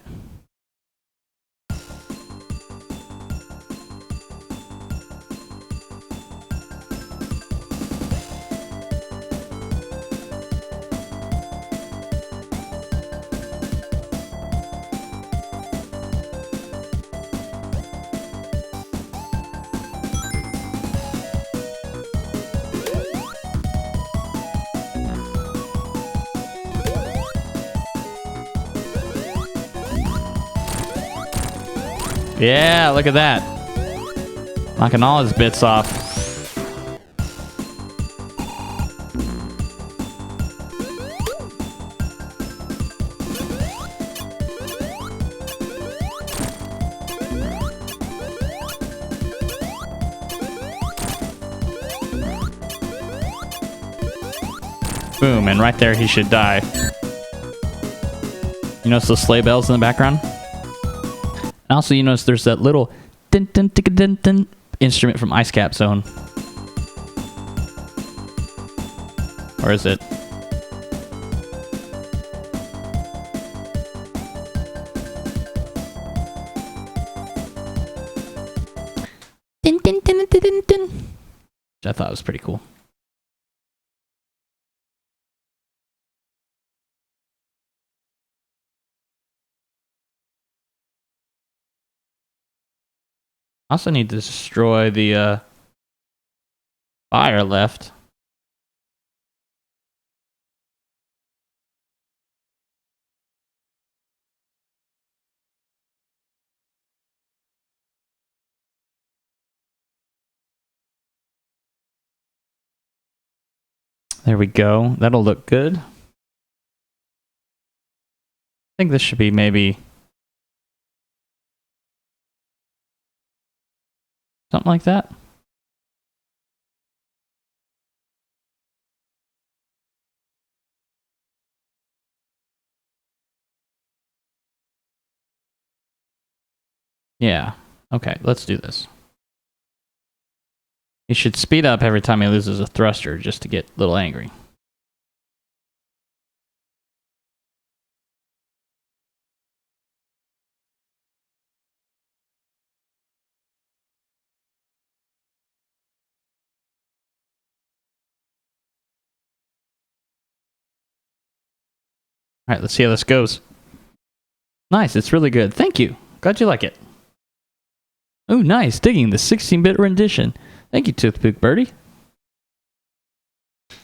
Yeah, look at that. Knocking all his bits off. Boom, and right there he should die. You notice those sleigh bells in the background? And also you notice there's that little dun, dun, dun, dun, dun, instrument from Ice Cap Zone. Or is it? Dun, dun, dun, dun, dun, dun. Which I thought was pretty cool. I also need to destroy the fire left. There we go. That'll look good. I think this should be maybe something like that. Yeah. Okay, let's do this. He should speed up every time he loses a thruster just to get a little angry. All right, let's see how this goes. Nice, it's really good. Thank you. Glad you like it. Oh, nice. Digging the 16-bit rendition. Thank you, Toothpick Birdie.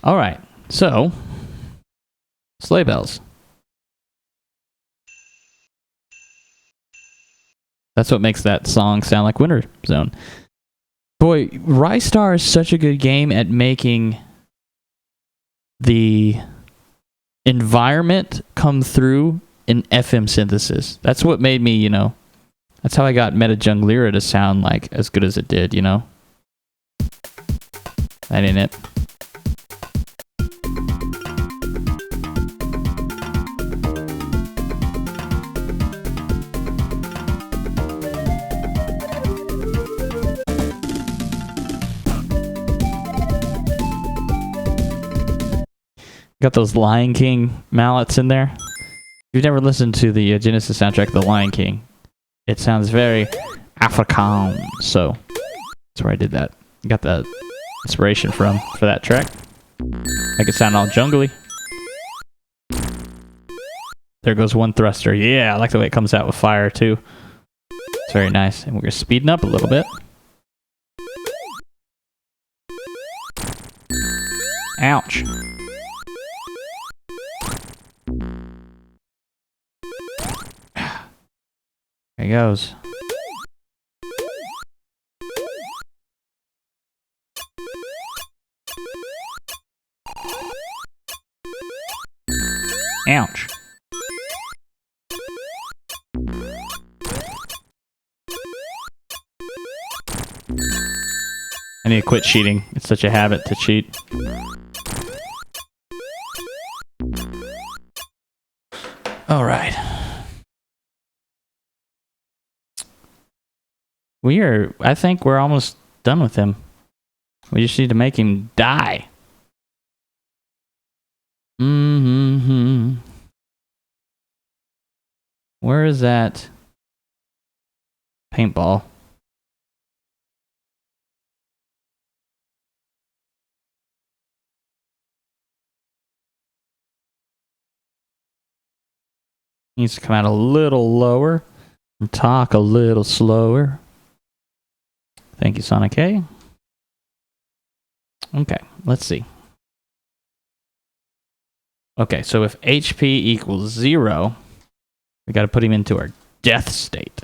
All right, so sleigh bells. That's what makes that song sound like Winter Zone. Boy, Rystar is such a good game at making the environment come through in FM synthesis. That's what made me, you know, that's how I got Meta Junglera to sound like as good as it did, you know? That ain't it. Got those Lion King mallets in there. If you've never listened to the Genesis soundtrack, The Lion King, it sounds very Afrikaan. So that's where I did that. Got the inspiration for that track. Make it sound all jungly. There goes one thruster. Yeah, I like the way it comes out with fire too. It's very nice. And we're speeding up a little bit. Ouch. There he goes. Ouch. I need to quit cheating. It's such a habit to cheat. All right. I think we're almost done with him. We just need to make him die. Mm-hmm. Where is that paintball? Needs to come out a little lower and talk a little slower. Thank you, Sonic A. Okay, let's see. Okay, so if HP equals 0, we got to put him into our death state.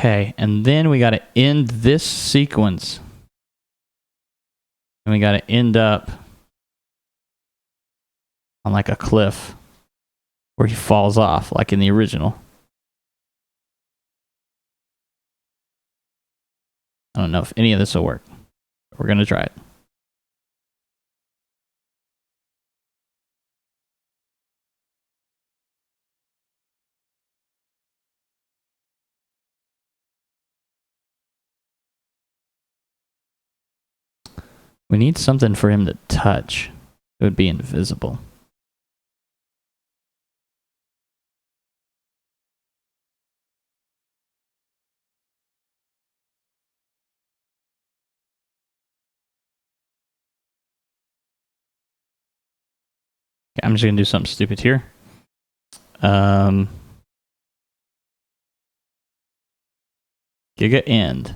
Okay, and then we got to end this sequence. And we got to end up on like a cliff where he falls off, like in the original. I don't know if any of this will work, but we're going to try it. We need something for him to touch. It would be invisible. Okay, I'm just going to do something stupid here. Giga end.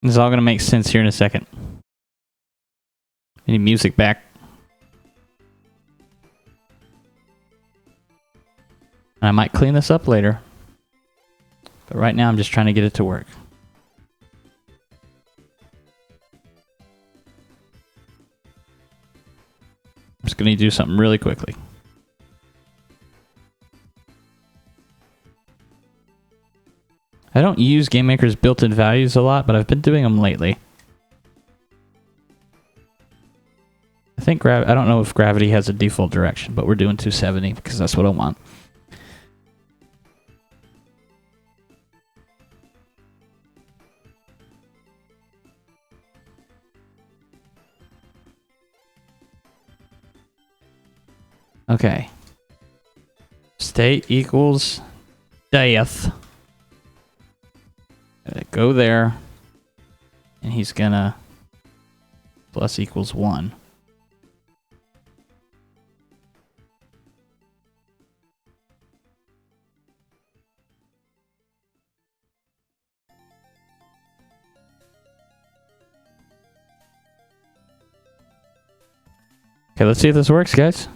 This is all going to make sense here in a second. Any music back. And I might clean this up later. But right now I'm just trying to get it to work. I'm just going to do something really quickly. I don't use GameMaker's built-in values a lot, but I've been doing them lately. I think I don't know if gravity has a default direction, but we're doing 270 because that's what I want. Okay. State equals death. Go there. And he's gonna plus equals 1. Okay, let's see if this works, guys.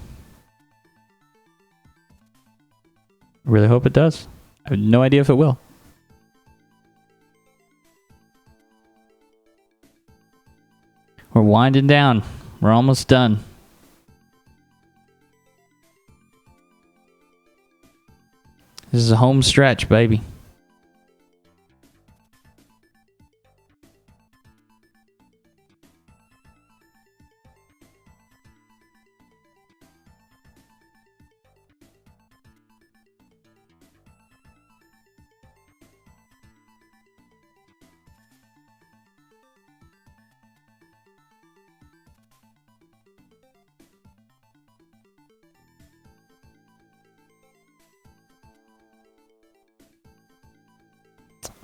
I really hope it does. I have no idea if it will. We're winding down. We're almost done. This is a home stretch, baby.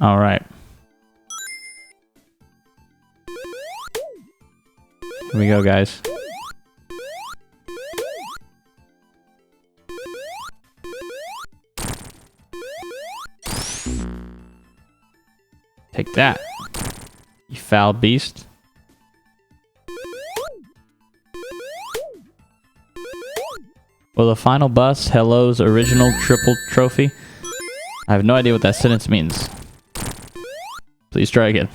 All right. Here we go, guys. Take that, you foul beast. Well, the final bus, Hello's original triple trophy. I have no idea what that sentence means. Please try again.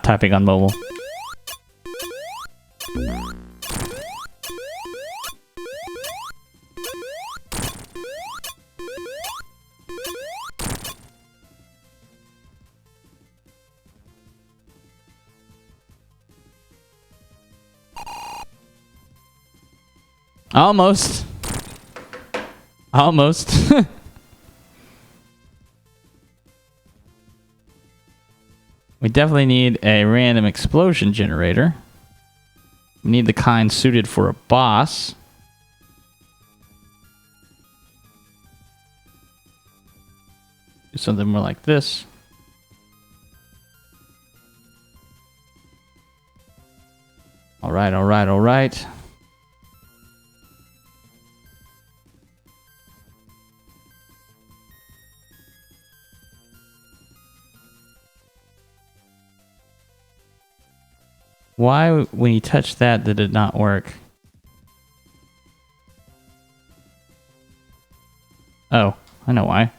Typing on mobile. Almost. Almost. We definitely need a random explosion generator. We need the kind suited for a boss. Do something more like this. Alright, alright, alright. Why, when you touch that, did it not work? Oh, I know why.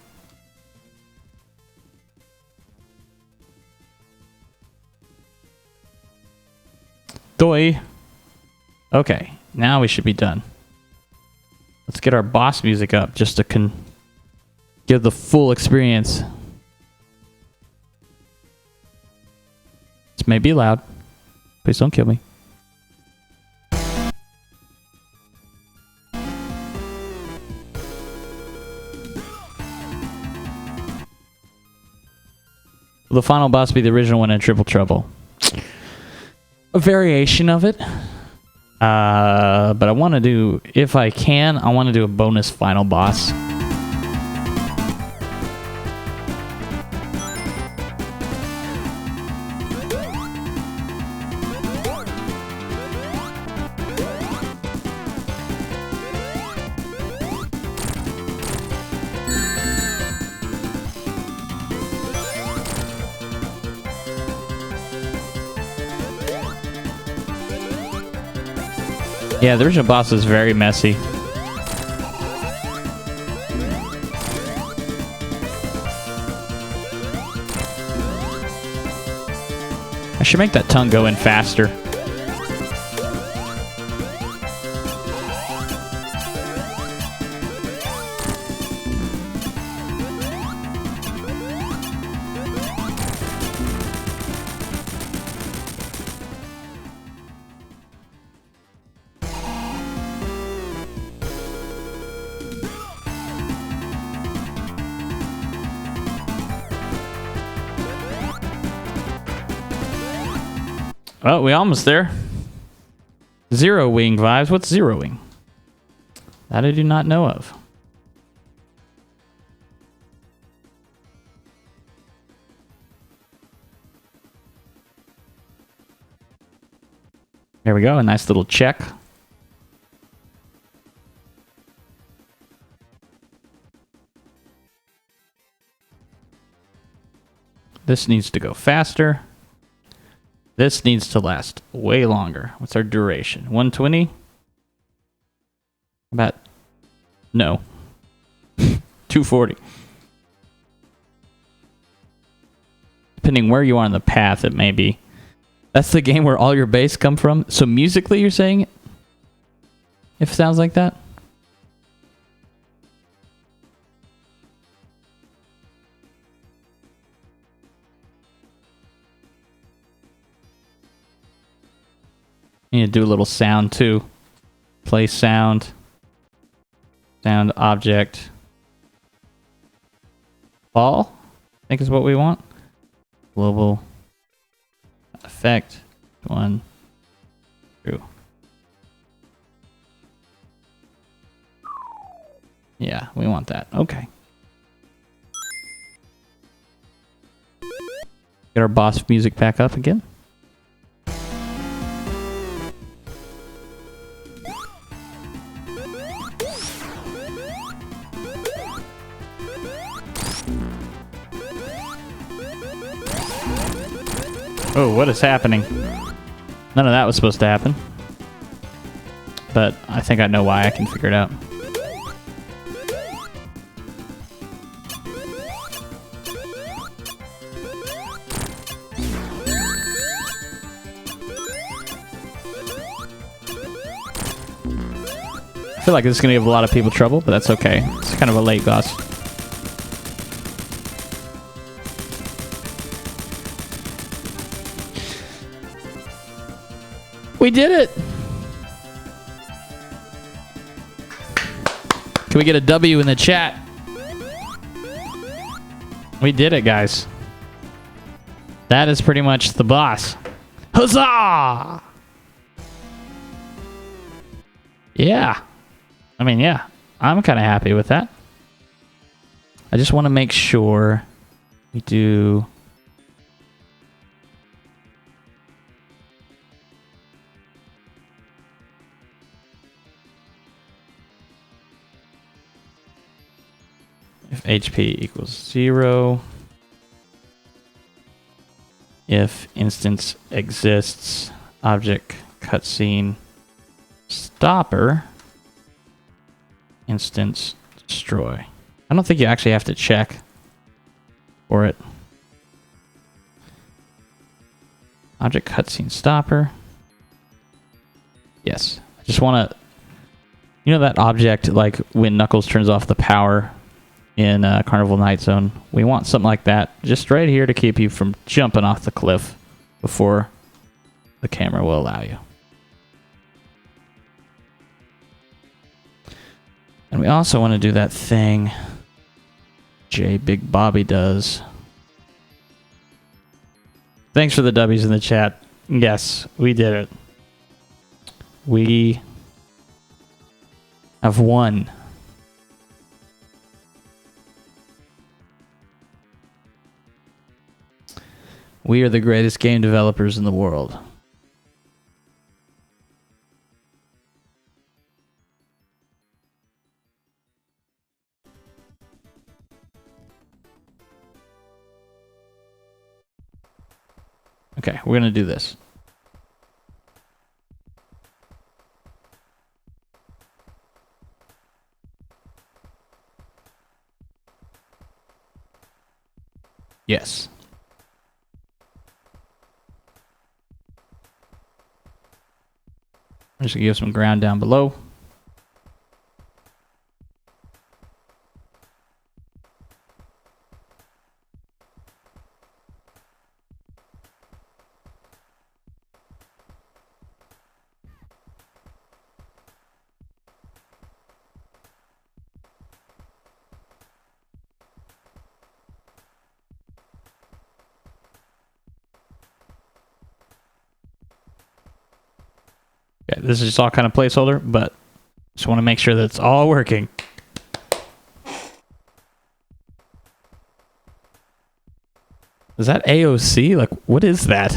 Doi. Okay, now we should be done. Let's get our boss music up just to give the full experience. This may be loud. Please don't kill me. Will the final boss be the original one in Triple Trouble? A variation of it. But I want to do, if I can, I want to do a bonus final boss. Yeah, the original boss is very messy. I should make that tongue go in faster. Well, we almost there. Zero wing vibes. What's zero wing? That I do not know of. There we go. A nice little check. This needs to go faster. This needs to last way longer. What's our duration? 120? About... No. 240. Depending where you are on the path, it may be. That's the game where all your bass come from? So musically you're saying it? If it sounds like that? You need to do a little sound too. Play sound. Sound object. Ball, I think is what we want. Global effect. 1, 2. Yeah, we want that. Okay. Get our boss music back up again. Oh, what is happening? None of that was supposed to happen. But I think I know why. I can figure it out. I feel like this is going to give a lot of people trouble, but that's okay. It's kind of a late boss. We did it! Can we get a W in the chat? We did it, guys. That is pretty much the boss. Huzzah! Yeah. I mean, yeah. I'm kind of happy with that. I just want to make sure we do... If HP equals 0, if instance exists, object cutscene stopper, instance destroy. I don't think you actually have to check for it. Object cutscene stopper. Yes. I just want to... You know that object, like when Knuckles turns off the power in Carnival Night Zone? We want something like that just right here to keep you from jumping off the cliff before the camera will allow you. And we also want to do that thing J Big Bobby does. Thanks for the W's in the chat. Yes, we did it. We have won. We are the greatest game developers in the world. Okay, we're going to do this. Yes. I'm just going to give some ground down below. Okay, this is just all kind of placeholder, but just want to make sure that it's all working. Is that AOC? Like, what is that?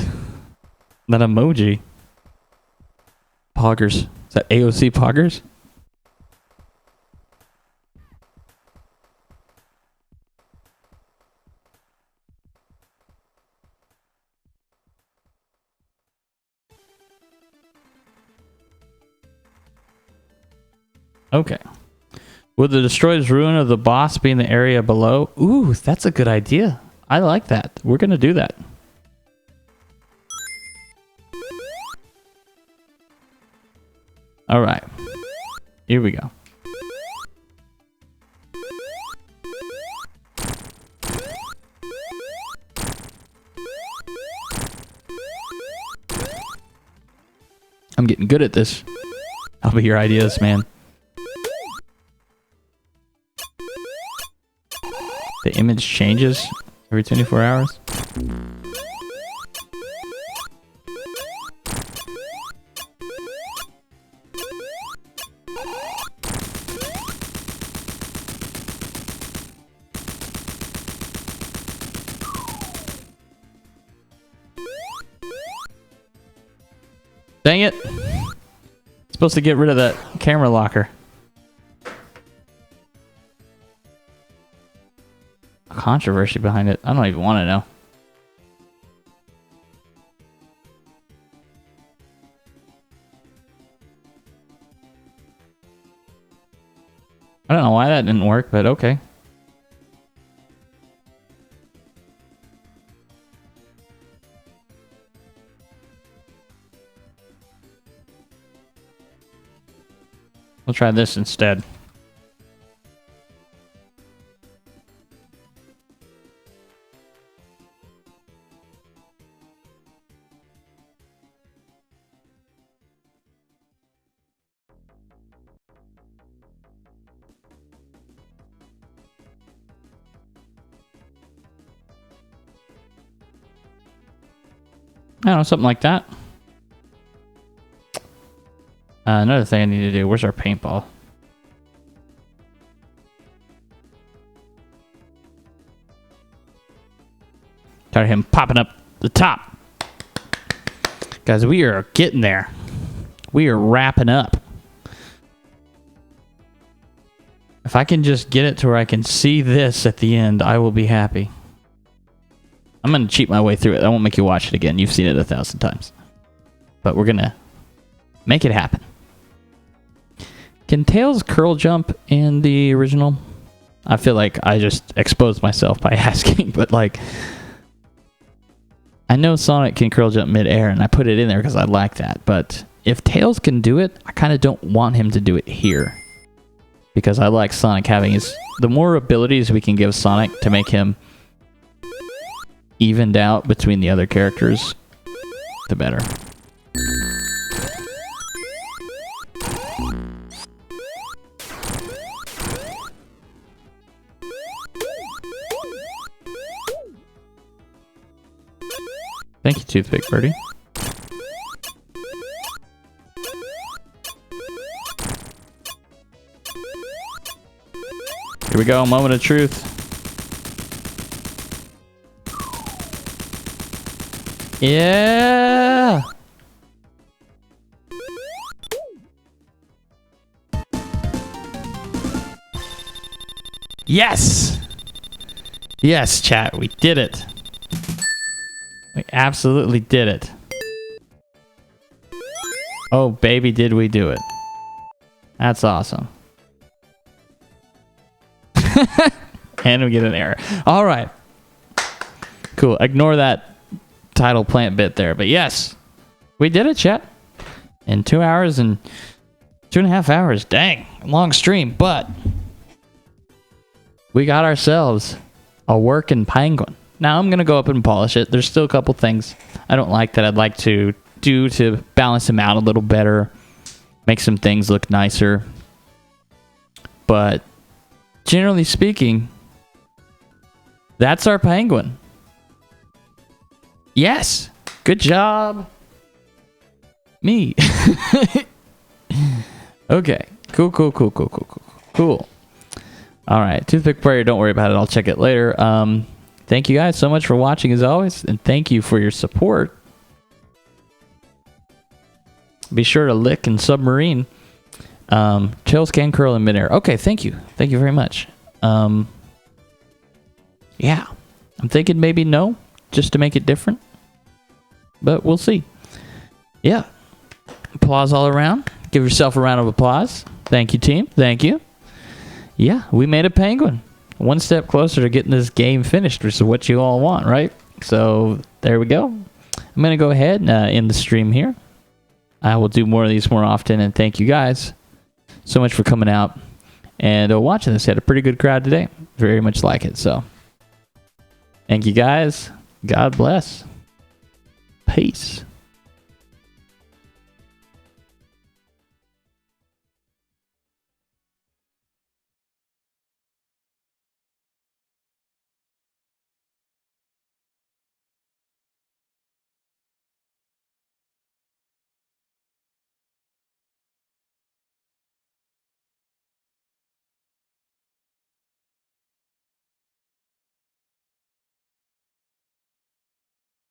That emoji. Poggers. Is that AOC Poggers? Okay. Would the destroyed ruin of the boss be in the area below? Ooh, that's a good idea. I like that. We're going to do that. All right. Here we go. I'm getting good at this. I'll be your ideas, man. The image changes every 24 hours. Dang it. It's supposed to get rid of that camera locker. Controversy behind it. I don't even want to know. I don't know why that didn't work, but okay. We'll try this instead. I don't know, something like that. Another thing I need to do. Where's our paintball? Tired of him popping up the top. Guys, we are getting there. We are wrapping up. If I can just get it to where I can see this at the end, I will be happy. I'm going to cheat my way through it. I won't make you watch it again. You've seen it 1,000 times. But we're going to make it happen. Can Tails curl jump in the original? I feel like I just exposed myself by asking, but like... I know Sonic can curl jump mid-air, and I put it in there because I like that. But if Tails can do it, I kind of don't want him to do it here. Because I like Sonic having his... The more abilities we can give Sonic to make him evened out between the other characters, the better. Thank you, Toothpick Birdie. Here we go, moment of truth. Yeah! Yes! Yes, chat, we did it. We absolutely did it. Oh, baby, did we do it. That's awesome. And we get an error. All right. Cool. Ignore that title plant bit there. But yes, we did it, chat. In 2 hours and 2.5 hours. Dang. Long stream. But we got ourselves a working penguin. Now I'm going to go up and polish it. There's still a couple things I don't like that I'd like to do to balance them out a little better. Make some things look nicer. But generally speaking, that's our penguin. Yes. Good job. Me. Okay. Cool. All right. Toothpick Prayer, don't worry about it. I'll check it later. Thank you guys so much for watching as always, and thank you for your support. Be sure to lick and submarine. Tails can curl in midair. Okay, thank you. Thank you very much. Yeah. I'm thinking maybe no, just to make it different. But we'll see. Yeah. Applause all around. Give yourself a round of applause. Thank you, team. Thank you. Yeah, we made a penguin. One step closer to getting this game finished, which is what you all want, right? So there we go. I'm going to go ahead and end the stream here. I will do more of these more often, and thank you guys so much for coming out and watching this. Had a pretty good crowd today. Very much like it. So thank you guys. God bless. Peace.